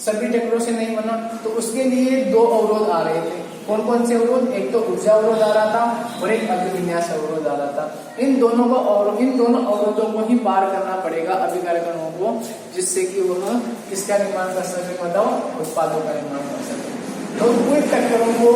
सभी टक्करों से नहीं बना, तो उसके लिए 2 अवरोध आ रहे थे। कौन कौन से अवरोध, एक तो ऊर्जा अवरोध आ रहा था और एक अभिविन्यास अवरोध आ रहा था। इन दोनों अवरोधों को ही पार करना पड़ेगा अभिकारक अणुओं को, जिससे कि वह किसका निर्माण कर सके बताओ, उत्पादों का निर्माण कर सके। तो कुल टक्करों को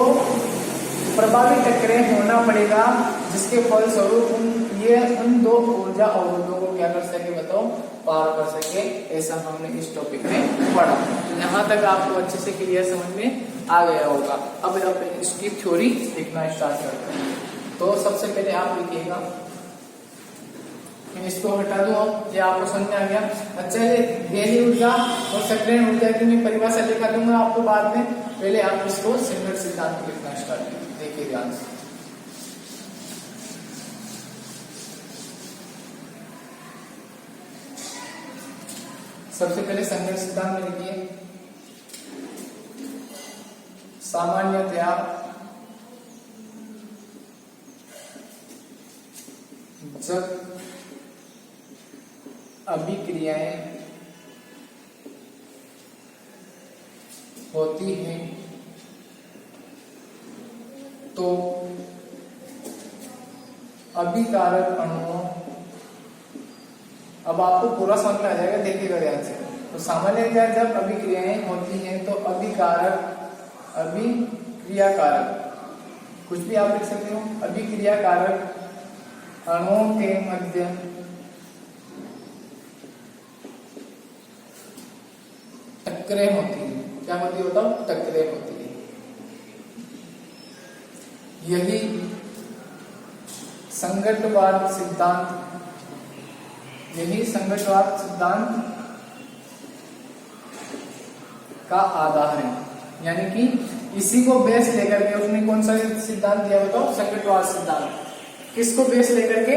प्रभावी टक्करें होना पड़ेगा, जिसके फलस्वरूप उन 2 ऊर्जा अवरोधों को क्या कर सके बताओ, पार कर सके। ऐसा हमने इस टॉपिक में पढ़ा। यहाँ तक आपको अच्छे से क्लियर समझ में आ गया होगा। अब इसकी थ्योरी लिखना स्टार्ट करते हैं। तो सबसे पहले आप लिखिएगा, मैं इसको हटा दूं, ये आपको समझ में आ गया। अच्छा है, गैसीय ऊर्जा और सक्रिय ऊर्जा की मैं परिभाषा लिखा दूंगा आपको बाद में, पहले आप इसको संघर्ष सिद्धांत लिखना स्टार्ट कीजिए। देखिए ध्यान से, सबसे पहले संघर्ष सिद्धांत में लिखिए, सामान्यतया जब अभिक्रियाएं होती हैं तो अभिकारक अणुओं, अब आपको पूरा समझ में आ जाएगा, देखिएगा ध्यान से। तो सामान्यतः जब अभिक्रियाएं होती हैं तो अभिकारक, अभिक्रियाकारक, कुछ भी आप लिख सकते हो, अभिक्रियाकारक अणुओं के मध्य टक्करें होती हैं। क्या होती है बताओ? टक्करें होती है। यही संगतवाद सिद्धांत, यही संगतवाद सिद्धांत का आधार है। यानी कि इसी को बेस लेकर के उसने कौन सा सिद्धांत दिया बताओ? संगतवाद सिद्धांत। किसको बेस लेकर के?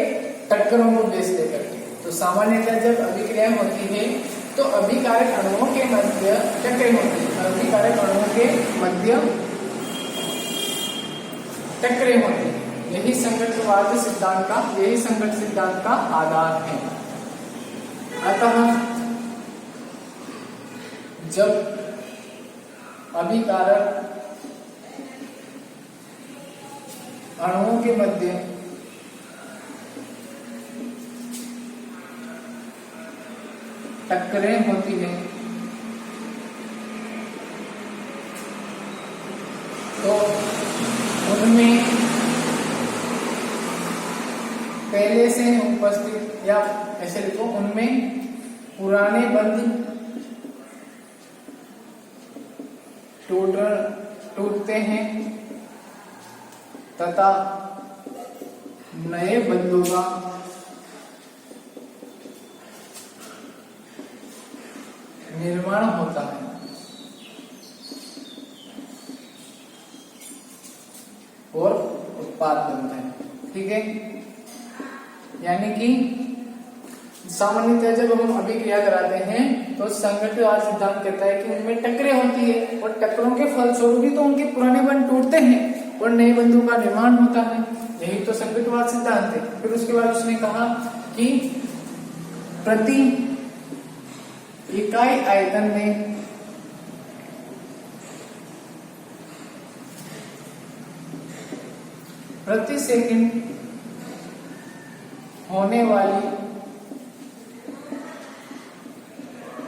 टक्करों को बेस लेकर के। तो सामान्यतः जब अभिक्रियाएं होती है तो अभिकारक अणुओं के मध्य टक्करें होती है, अभिकारक अणुओं के मध्य टक्करें होती है। यही संगतवाद सिद्धांत का, यही संगत सिद्धांत का आधार है। अतः जब अभिकारक अणुओं के मध्य टक्करें होती हैं तो उनमें पहले से उपस्थित, या ऐसे लिखो, उनमें पुराने बंध टूटते हैं तथा नए बंधों का निर्माण होता है और उत्पाद बनता है। ठीक है, यानी कि सामान्यतः जब हम अभिक्रिया कराते हैं तो संगतवाद सिद्धांत कहता है कि उनमें टक्करें होती है और टक्करों के फलस्वरूप ही तो उनके पुराने बंध टूटते हैं और नए बंधों का निर्माण होता है। यही तो संगतवाद सिद्धांत है। फिर उसके बाद उसने कहा कि प्रति इकाई आयतन में प्रति सेकंड होने वाली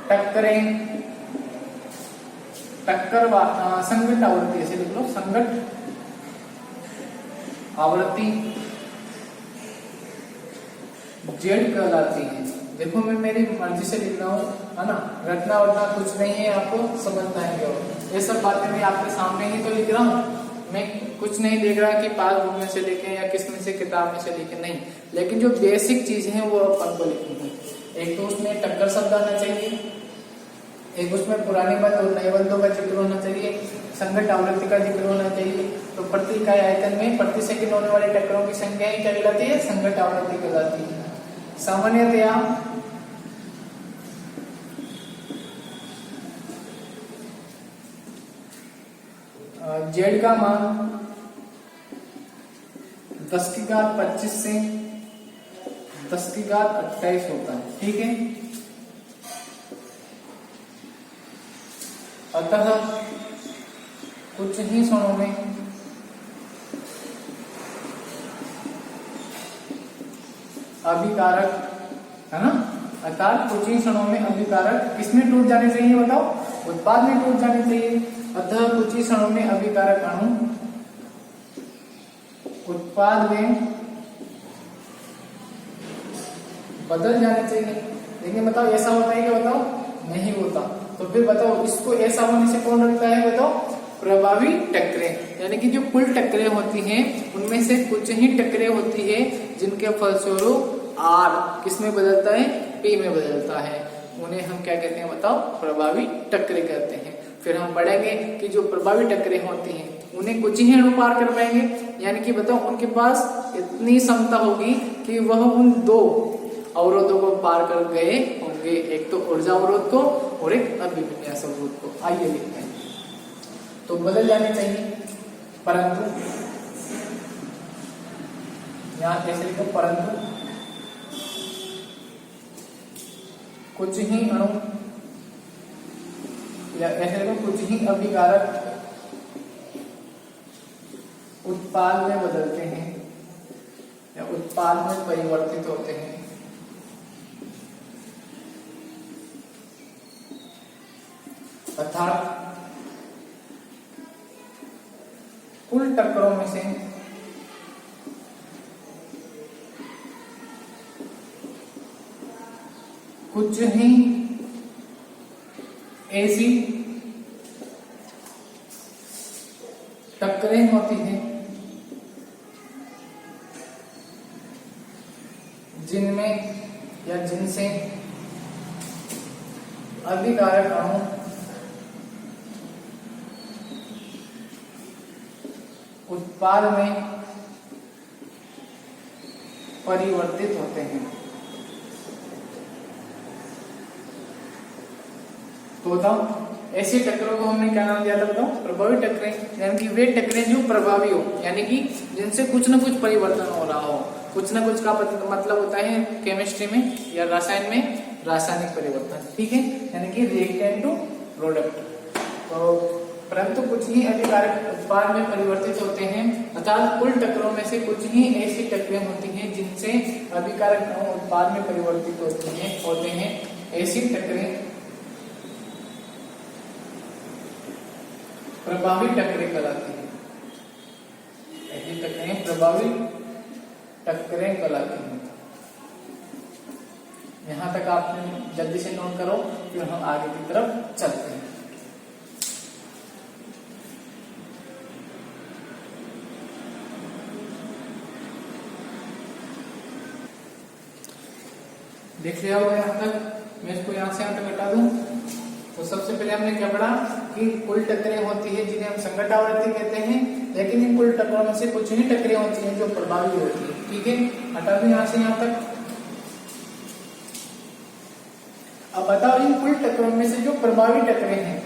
टक्करें, संगत आवृत्ति, ऐसे लिख लो, संगत आवृत्ति जेड कहलाती है। देखो मैं मेरी मर्जी से लिख रहा हूँ, है ना, रटना वटना कुछ नहीं है, आपको समझना है केवल। ये सब बातें मैं आपके सामने ही तो लिख रहा हूँ, मैं कुछ नहीं देख रहा कि पासबुक में से लिखे या किस में से किताब में से लिखे, नहीं। लेकिन जो बेसिक चीजें हैं वो अपन को लिखनी है। एक तो उसमें टक्कर शब्द आना चाहिए, एक उसमें पुराने बंध और नए बंधों का जिक्र होना चाहिए, संगत आवृत्ति का जिक्र होना चाहिए। तो प्रति इकाई आयतन में प्रति सेकंड होने वाले टक्करों की संख्या ही क्या कहलाती है? संगत आवृत्ति कहलाती है। सामान्यतया जेड का मान 10 की घात 25 से 10 की घात 28 होता है। ठीक है, अतः कुछ ही क्षणों में अभिकारक, है ना, अर्थात कुछ ही क्षणों में अभिकारक किसमें टूट जाने चाहिए बताओ? उत्पाद में टूट जाने चाहिए। अतः कुछ ही क्षणों में अभिकारक अणु उत्पाद में बदल जाने चाहिए। लेकिन बताओ ऐसा होता है क्या? बताओ नहीं होता। तो फिर बताओ इसको ऐसा होने से कौन रोकता है? बताओ प्रभावी टक्करें, यानी कि जो कुल टक्करें होती हैं उनमें से कुछ ही टक्करें होती है जिनके फलस्वरूप आर किसमें बदलता है? पी में बदलता है। उन्हें हम क्या कहते हैं बताओ? प्रभावी टक्करें कहते हैं। फिर हम पढ़ेंगे कि जो प्रभावी टक्करें होती हैं उन्हें कुछ ही अणु पार कर पाएंगे, यानी कि बताओ उनके पास इतनी क्षमता होगी कि वह उन दो अवरोधों को पार कर गए होंगे, एक तो ऊर्जा अवरोध को और एक अभिविन्यास अवरोध को। आइए लिखते हैं। तो बदल जाने चाहिए, परंतु यहां कैसे लिखो? परंतु कुछ ही अणु, या ऐसे लिखो कुछ ही अभिकारक उत्पाद में बदलते हैं या उत्पाद में परिवर्तित होते हैं। अर्थात कुल टक्करों में से कुछ ही ऐसी टक्करें होती हैं जिनमें या जिनसे अभिकारक अणु उत्पाद में परिवर्तित होते हैं। तो बताओ ऐसी टक्करों को हमने क्या नाम दिया था? बताओ प्रभावी टक्करें, यानी कि वे टक्करें जो प्रभावी हो, यानी कि जिनसे कुछ न कुछ परिवर्तन हो रहा हो। कुछ न कुछ का मतलब होता है केमिस्ट्री में या रसायन में रासायनिक परिवर्तन, ठीक है, यानी कि रिएक्टेंट टू प्रोडक्ट। तो परंतु कुछ ही अभिकारक उत्पाद में परिवर्तित होते हैं, अर्थात कुल टक्करों में से कुछ ही ऐसी टक्करें होती हैं जिनसे अभिकारक अणु उत्पाद में परिवर्तित होते हैं। ऐसी टक्करें प्रभावी टक्करें कहलाती हैं। ऐसी टक्करें प्रभावी टक्करें कहलाती हैं। यहां तक आपने जल्दी से नोट करो, फिर हम आगे की तरफ चलते हैं। देख लिया होगा यहां तक। मैं इसको यहां से यहां तक हटा दूं। तो सबसे पहले हमने क्या पढ़ा कि कुल टक्करें होती है जिन्हें हम संगत आवृत्ति कहते हैं, लेकिन इन कुल टक्करों में से कुछ ही टक्करें होती हैं जो प्रभावी होती है, ठीक है। हटा दूं यहां से यहां तक। अब बताओ इन कुल टक्करों में से जो प्रभावी टक्करें हैं,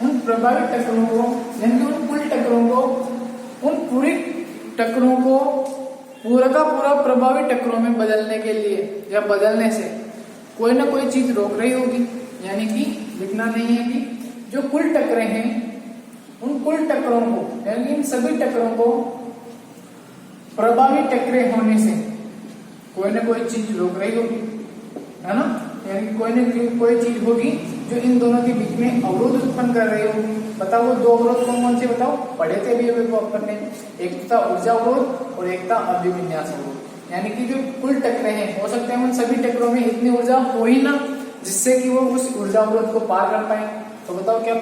उन प्रभावी टक्करों को, यानी उन कुल टक्करों को, उन पूरी टक्करों को पूरा का पूरा प्रभावी टक्करों में बदलने के लिए या बदलने से कोई ना कोई चीज रोक रही होगी। यानी कि लिखना नहीं है कि जो कुल टक्करें हैं उन कुल टक्करों को, यानी इन सभी टक्करों को प्रभावी टक्करें होने से कोई ना कोई चीज रोक रही होगी, है ना। यानी कोई न कोई चीज होगी जो इन दोनों के बीच में अवरोध उत्पन्न कर रही होगी। बताओ वो दो अवरोध कौन कौन से? बताओ, पढ़े थे अभी वो अपन ने। एक था ऊर्जा अवरोध और एक था अभिविन्यास अवरोध। यानी कि जो कुल टक्करें हैं, हो सकते हैं उन सभी टक्करों में इतनी ऊर्जा हो ही ना जिससे कि वो उस ऊर्जा अवरोध को पार कर पाए। तो बताओ क्या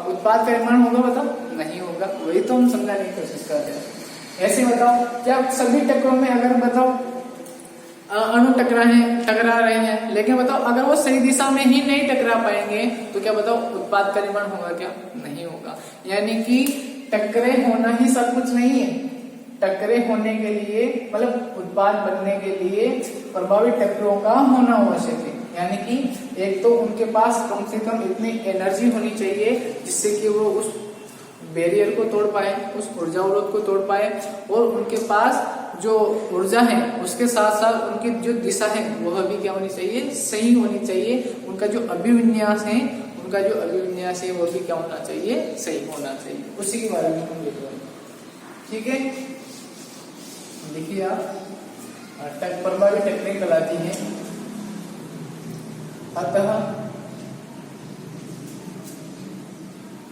उत्पाद का निर्माण होगा? बताओ नहीं होगा। वही तो हम समझाने की कोशिश कर रहे हैं। ऐसे बताओ क्या सभी टक्करों में अगर बताओ अणु टकरा रहे हैं, लेकिन बताओ अगर वो सही दिशा में ही नहीं टकरा पाएंगे तो क्या बताओ उत्पाद का निर्माण होगा? क्या नहीं होगा। यानी कि टक्करें होना ही सब कुछ नहीं है। टक्करें होने के लिए, मतलब उत्पाद बनने के लिए प्रभावी टक्करों का होना आवश्यक है। यानी कि एक तो उनके पास कम से कम इतनी एनर्जी होनी चाहिए जिससे कि वो उस बैरियर को तोड़ पाए, उस ऊर्जा अवरोध को तोड़ पाए, और उनके पास जो ऊर्जा है उसके साथ साथ उनकी जो दिशा है वह भी क्या होनी चाहिए? सही होनी चाहिए। उनका जो अभिविन्यास है, उनका जो अभिविन्यास है वो भी क्या होना चाहिए? सही होना चाहिए। उसी के बारे में हम देख रहे हैं, ठीक है। देखिए आप, प्रभावी टक्करें कहलाती हैं। अतः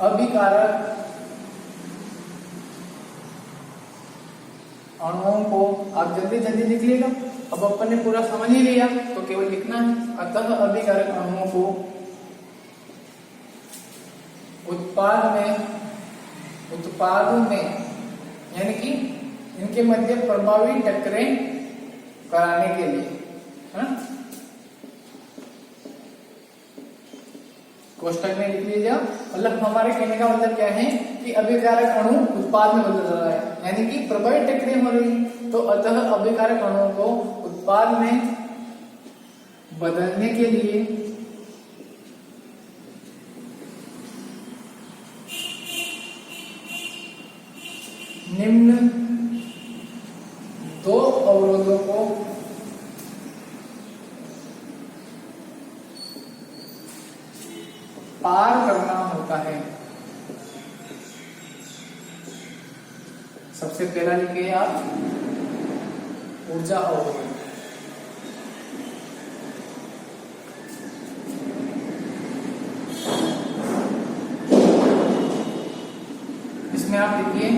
अभिकारक अणुओं को आप जल्दी जल्दी लिख लीजिएगा। अब अपन ने पूरा समझ ही लिया तो केवल लिखना है। अतः अभिकारक अणुओं को उत्पाद में यानी कि इनके मध्य प्रभावी टक्करें कराने के लिए, है, कोष्टक में लिख लीजिए। मतलब हमारे कहने का मतलब क्या है कि अभिकारक अणु उत्पाद में बदल रहा है, यानी कि प्रभावी टक्करें हो रही। तो अतः अभिकारक अणुओं को उत्पाद में बदलने के लिए निम्न दो अवरोधों को पार करना होता है। सबसे पहला लिखिए आप ऊर्जा अवरोध। इसमें आप लिखिए,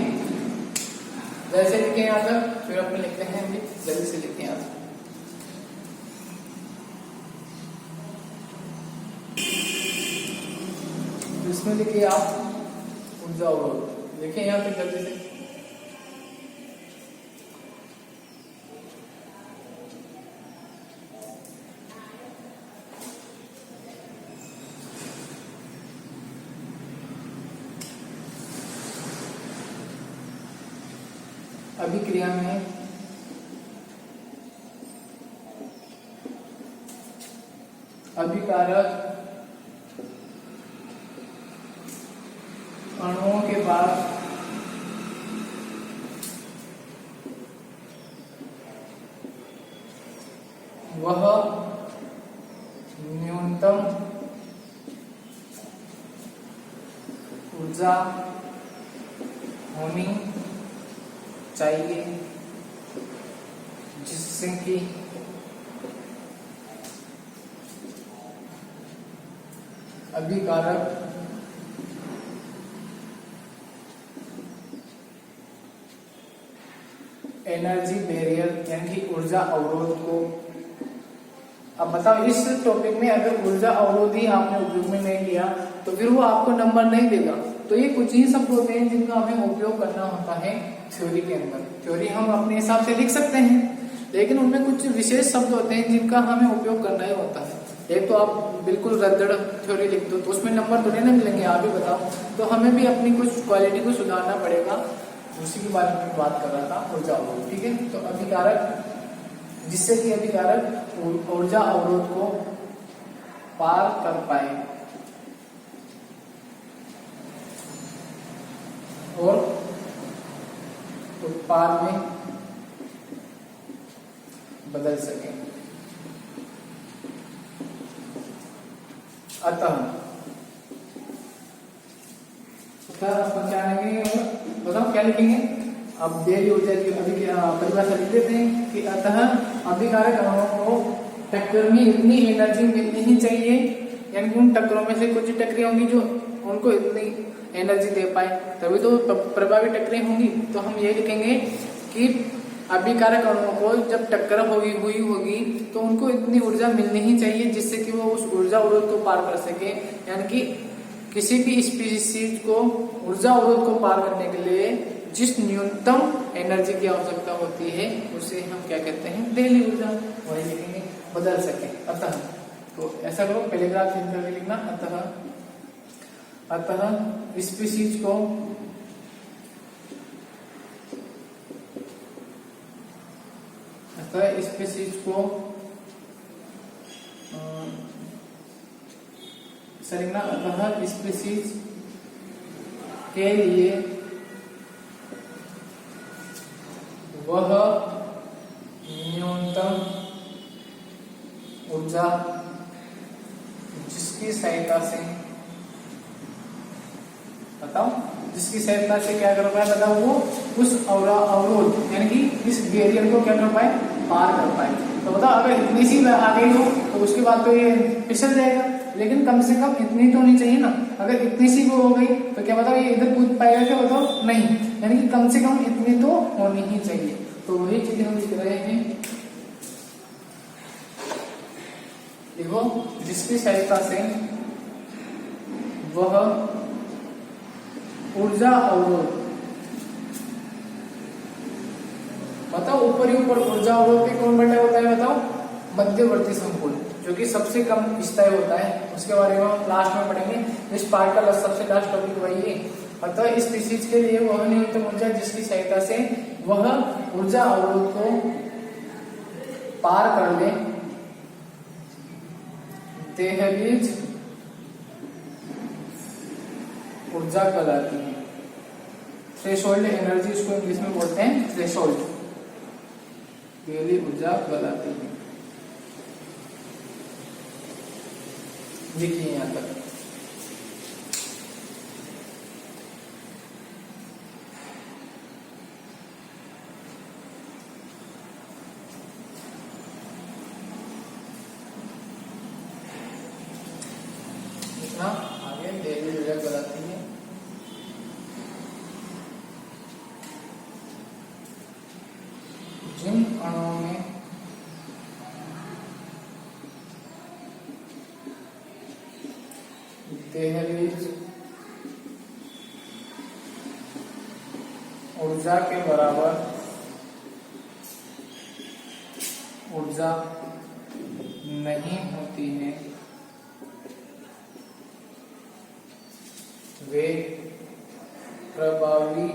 जैसे लिखे यहाँ तक, फिर अपने लिखते हैं जल्दी से लिखे यहाँ तक। इसमें लिखिए आप ऊर्जा अवरोध, लिखिए यहाँ पे जल्दी से। अभिक्रिया में अभिकारक अणुओं के पास वह न्यूनतम ऊर्जा होनी चाहिए जिससे कि अभिकारक एनर्जी बैरियर यानी कि ऊर्जा अवरोध को। अब बताओ, इस टॉपिक में अगर ऊर्जा अवरोध ही आपने उपयोग में नहीं लिया तो फिर वो आपको नंबर नहीं देगा। तो ये कुछ ही शब्द होते हैं जिनका हमें उपयोग करना होता है थ्योरी के अंदर। थ्योरी हम अपने हिसाब से लिख सकते हैं, लेकिन उनमें कुछ विशेष शब्द होते हैं जिनका हमें उपयोग करना ही होता है। एक तो आप बिल्कुल रद्दड़ थ्योरी लिख दो तो उसमें नंबर तो नहीं मिलेंगे, आप ही बताओ। तो हमें भी अपनी कुछ क्वालिटी को सुधारना पड़ेगा, उसी के बारे में बात कर रहा था, ऊर्जा अवरोध। ठीक है, तो अभिकारक, जिससे कि अभिकारक ऊर्जा अवरोध को पार कर पाए और उत्पाद में बदल सके। अतः अपन क्या लिखेंगे, बताओ क्या लिखेंगे। अब देरी ऊर्जा की अभी परिभाषा लिख देते हैं कि अतः अभिकारक अणुओं को टक्कर में इतनी एनर्जी मिलनी ही चाहिए, यानी कि उन टक्करों में से कुछ टक्करें होंगी जो उनको इतनी एनर्जी दे पाए, तभी तो प्रभावी टक्करें होंगी। तो हम ये लिखेंगे कि अभिकारक अणुओं को जब टक्कर हुई होगी तो उनको इतनी ऊर्जा मिलनी ही चाहिए जिससे कि वो उस ऊर्जा अवरोध को पार कर सके। यानी कि किसी भी स्पीशीज को ऊर्जा अवरोध को पार करने के लिए जिस न्यूनतम एनर्जी की आवश्यकता होती है उसे हम क्या कहते हैं, देहली ऊर्जा। वही लिखेंगे, बदल सके। अतः, तो ऐसा करो, पहले ग्राफ चेंज करके लिखना। अतः स्पीशीज को लिखना। अतः स्पीशीज के लिए वह न्यूनतम ऊर्जा जिसकी सहायता से, बताओ, जिसकी सहायता से क्या कर पाए, बताओ, वो उस अवरोध यानी कि इस बैरियर को क्या कर पाए, पार कर पाए। तो बताओ, अगर इतनी सी आ गई हो तो उसके बाद तो ये फिसल जाएगा, लेकिन कम से कम इतनी तो होनी चाहिए ना। अगर इतनी सी वो हो गई तो क्या बताओ, ये इधर कूद पाएगा क्या, बताओ, नहीं। यानी कि कम से कम इतनी तो होनी ही चाहिए। तो वही चीज हम लिख रहे हैं, देखो, जिसकी सहायता से वह ऊर्जा अवरोध, बताओ, ऊपर ही ऊपर ऊर्जा अवरोध पे कौन बैठा होता है, बताओ, मध्यवर्ती संकुल, जो कि सबसे कम स्थायी होता है। उसके बारे में हम लास्ट में पढ़ेंगे। इस पार्ट का सबसे लास्ट टॉपिक वही है। अतः इस स्पीशीज के लिए वह न्यूनतम ऊर्जा जिसकी सहायता से वह ऊर्जा अवरोध को पार कर ले, दहलीज ऊर्जा कहलाती है। थ्रेशोल्ड एनर्जी इसको इंग्लिश में बोलते हैं, थ्रेशोल्ड, दहलीज ऊर्जा कहलाती है। देखिए यहां तक, ना आगे देहली ऊर्जा कहलाती है जिन अणुओं में दहलीज ऊर्जा के बराबर ऊर्जा नहीं होती है, वे प्रभावी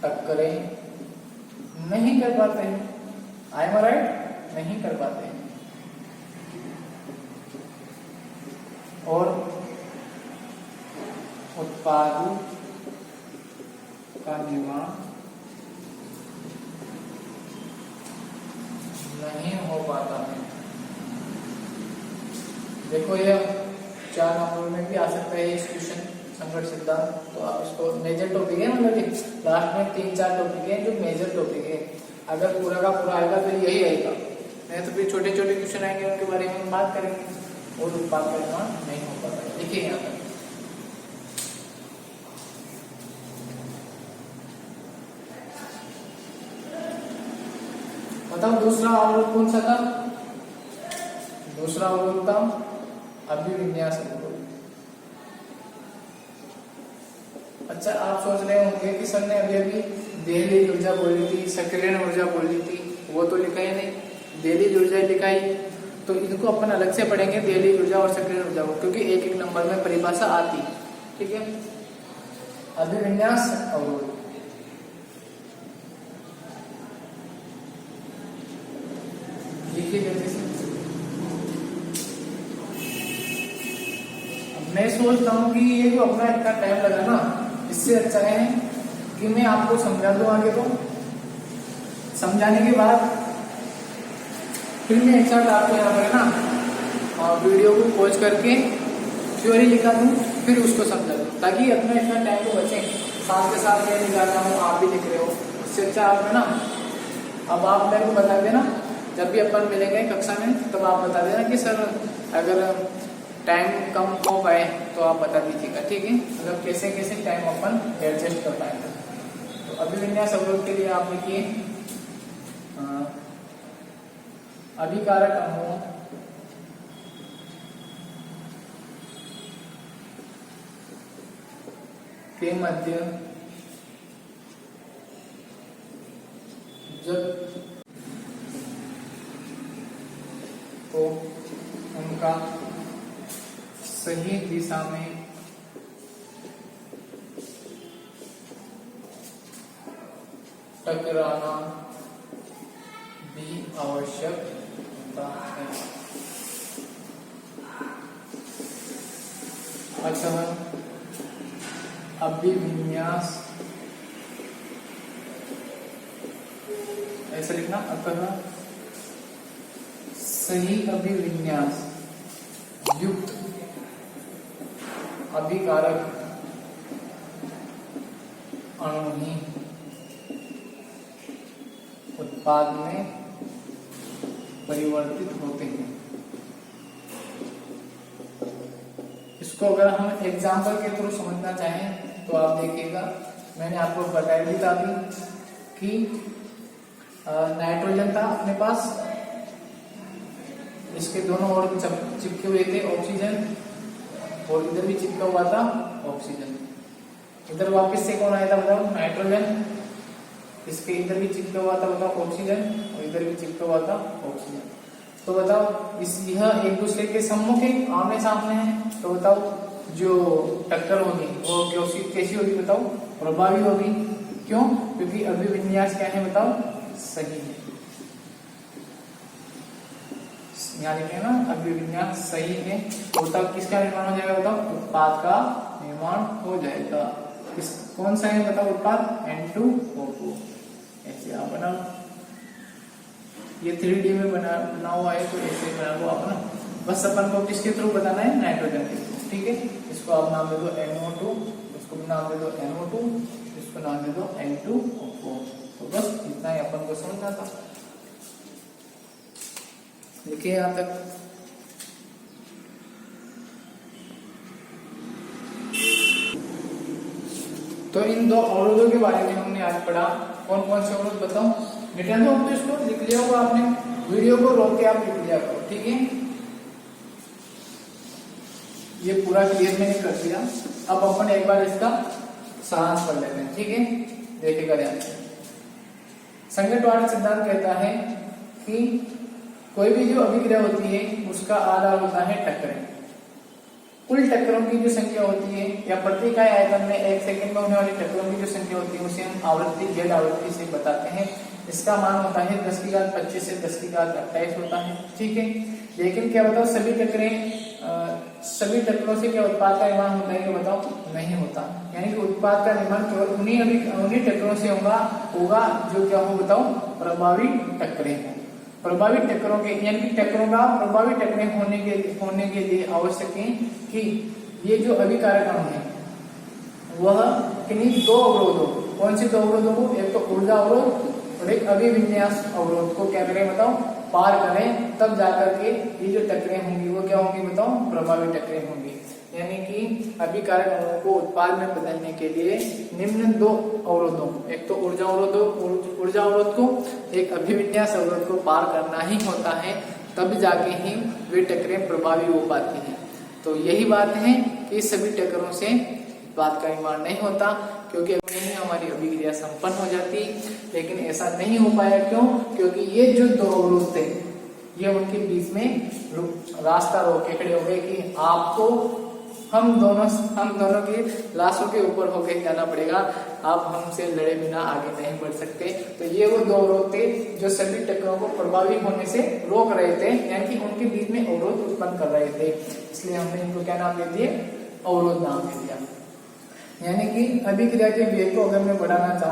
टक्करें नहीं कर पाते हैं। आई एम राइट, नहीं कर पाते हैं। और उत्पाद का निर्माण नहीं हो पाता है। देखो ये 4 नंबर में भी आ सकता है इस क्वेश्चन, संघर्ष सिद्धांत। तो आप इसको मेजर टॉपिक है, मतलब लास्ट में 3-4 टॉपिक है जो मेजर टॉपिक है। अगर पूरा का पूरा आएगा तो यही आएगा, नहीं तो फिर छोटे छोटे क्वेश्चन आएंगे उनके बारे में हम बात करेंगे। और उत्पाद का निर्माण नहीं हो पाता है। देखिए यहाँ पर बताओ दूसरा अवरोध कौन सा था? दूसरा अवरोध था अभिविन्यास अवरोध। अच्छा, आप सोच रहे होंगे कि सर ने अभी देहली ऊर्जा बोली थी, सक्रियण ऊर्जा बोली थी, वो तो लिखा ही नहीं, देहली ऊर्जा लिखा ही। तो इनको अपन अलग से पढ़ेंगे, देहली ऊर्जा और सक्रियण ऊर्जा को, क्योंकि एक एक नंबर में परिभाषा आती। ठीक है, अभिविन्यास अवरोध। देखिए जल्दी से, मैं सोचता हूँ कि ये जो अपना इतना टाइम लगा ना, इससे अच्छा है कि मैं आपको समझा दूं आगे। तो समझाने के बाद फिर मैं एक साथ आपको यहाँ पर ना और वीडियो को पॉज करके थ्योरी लिखा दूं, फिर उसको समझा दूं, ताकि अपना इतना टाइम तो बचे। साथ के साथ मैं लिखा रहा हूँ, आप भी लिख रहे हो, उससे अच्छा आप है ना। अब आप मेरे को बता देना, जब भी अपन मिलेंगे कक्षा में तब आप बता देना कि सर अगर टाइम कम हो पाए तो आप बता दीजिएगा। ठीक है, मतलब कैसे कैसे टाइम अपन एडजस्ट कर पाएंगे। तो अभिविन्यास अवरोध के लिए आप लिखिए अभिकारक अणुओं के मध्य जब तो उनका सही दिशा में टकराना भी आवश्यक होता है। अतः अभिविन्यास, ऐसा लिखना, अतः सही अभिविन्यास युक्त अभिकारक अणु ही उत्पाद में परिवर्तित होते हैं। इसको अगर हम एग्जाम्पल के थ्रू समझना चाहें तो आप देखिएगा, मैंने आपको बताया भी था कि नाइट्रोजन था अपने पास, इसके दोनों ओर चिपके हुए थे ऑक्सीजन, और इधर भी चिपका हुआ था ऑक्सीजन। इधर वापस से कौन आया था बताओ? नाइट्रोजन। इसके इधर भी चिपका हुआ था बताओ ऑक्सीजन, और इधर भी चिपका हुआ था ऑक्सीजन। तो बताओ यह एक दूसरे के सम्मुख है, आमने सामने है। तो बताओ जो टक्कर होगी वो कैसी होगी बताओ? प्रभावी होगी। क्यों? क्योंकि अभिविन्यास क्या है बताओ? सही है। यहाँ लिखे ना, अभिविन्यास सही है। तो बताओ किसका निर्माण हो जाएगा बताओ? उत्पाद का निर्माण हो जाएगा। कौन सा है बताओ उत्पाद? N2O2। ऐसे आप बना, ये 3D में बना हुआ है तो ऐसे बना लो आप ना। बस अपन को किसके थ्रू बताना है? नाइट्रोजन के थ्रू। ठीक है, इसको आप नाम दे दो NO2, इसको नाम दे दो NO2, इसको नाम दे दो N2O4। तो बस इतना ही अपन को समझना था। देखिए यहाँ तक तो इन दो अवरोधों के बारे में हमने आज पढ़ा। कौन कौन से अवरोध बताओ, मिटा दो तो इसको लिख लिया होगा आपने, वीडियो को रोक के आप लिख लिया करो, ठीक है। ये पूरा क्लियर मैंने कर दिया। अब अपन एक बार इसका सारांश पढ़ लेते हैं, ठीक है। देखिएगा ध्यान से। संगतवाद सिद्धांत कहता है कि कोई भी जो अभिक्रिया होती है उसका आधार होता है टक्करें। कुल टक्करों की जो संख्या होती है या प्रति इकाई आयतन में 1 सेकंड में होने वाली टक्करों की जो संख्या होती है उसे हम आवृत्ति जेड आवृत्ति से बताते हैं। इसका मान होता है 10 की घात 25 से 10 की घात 28 होता है, ठीक है। लेकिन क्या बताओ, सभी टक्करों से क्या उत्पाद का निर्माण होता है, क्या बताओ, नहीं होता। यानी कि उत्पाद का निर्माण केवल उन्हीं टक्करों से होगा जो क्या हो बताओ, प्रभावी टक्करें हैं। प्रभावी टक्करों के यानी कि टक्करों का प्रभावी टक्करें होने के लिए आवश्यक है कि ये जो अभिकारक अणु है वह किन्हीं दो अवरोधों, कौन से दो अवरोधों को, एक तो ऊर्जा अवरोध और एक अभिविन्यास अवरोध को क्या करें बताओ, पार करें, तब जाकर के ये जो टक्करें होंगी वो क्या होंगी बताओ, प्रभावी टक्करें होंगी। यानी कि अभिकारक अणुओं को उत्पाद में बदलने के लिए निम्न दो अवरोधों, एक तो ऊर्जा अवरोध को, एक अभिविन्यास अवरोध को पार करना ही होता है, तब जाके ही वे टक्करें प्रभावी हो पाती हैं। तो यही बात है कि सभी टक्करों से उत्पाद का निर्माण नहीं होता, क्योंकि नहीं हमारी अभिक्रिया संपन्न हो जाती। लेकिन ऐसा नहीं हो पाया, क्यों? क्योंकि ये जो दो अवरोध थे ये उनके बीच में रास्ता रोक के खड़े हो गए कि आपको हम दोनों की लाशों के ऊपर होके जाना पड़ेगा, आप हमसे लड़े बिना आगे नहीं बढ़ सकते। तो ये वो दो अवरोध थे जो सभी टक्करों को प्रभावी होने से रोक रहे थे, यानी कि उनके बीच में अवरोध उत्पन्न कर रहे थे। इसलिए हमने इनको क्या नाम दे दिए, अवरोध नाम दे दिया। यानी कि अभिक्रिया के वेग को अगर मैं बढ़ाना चाहूँ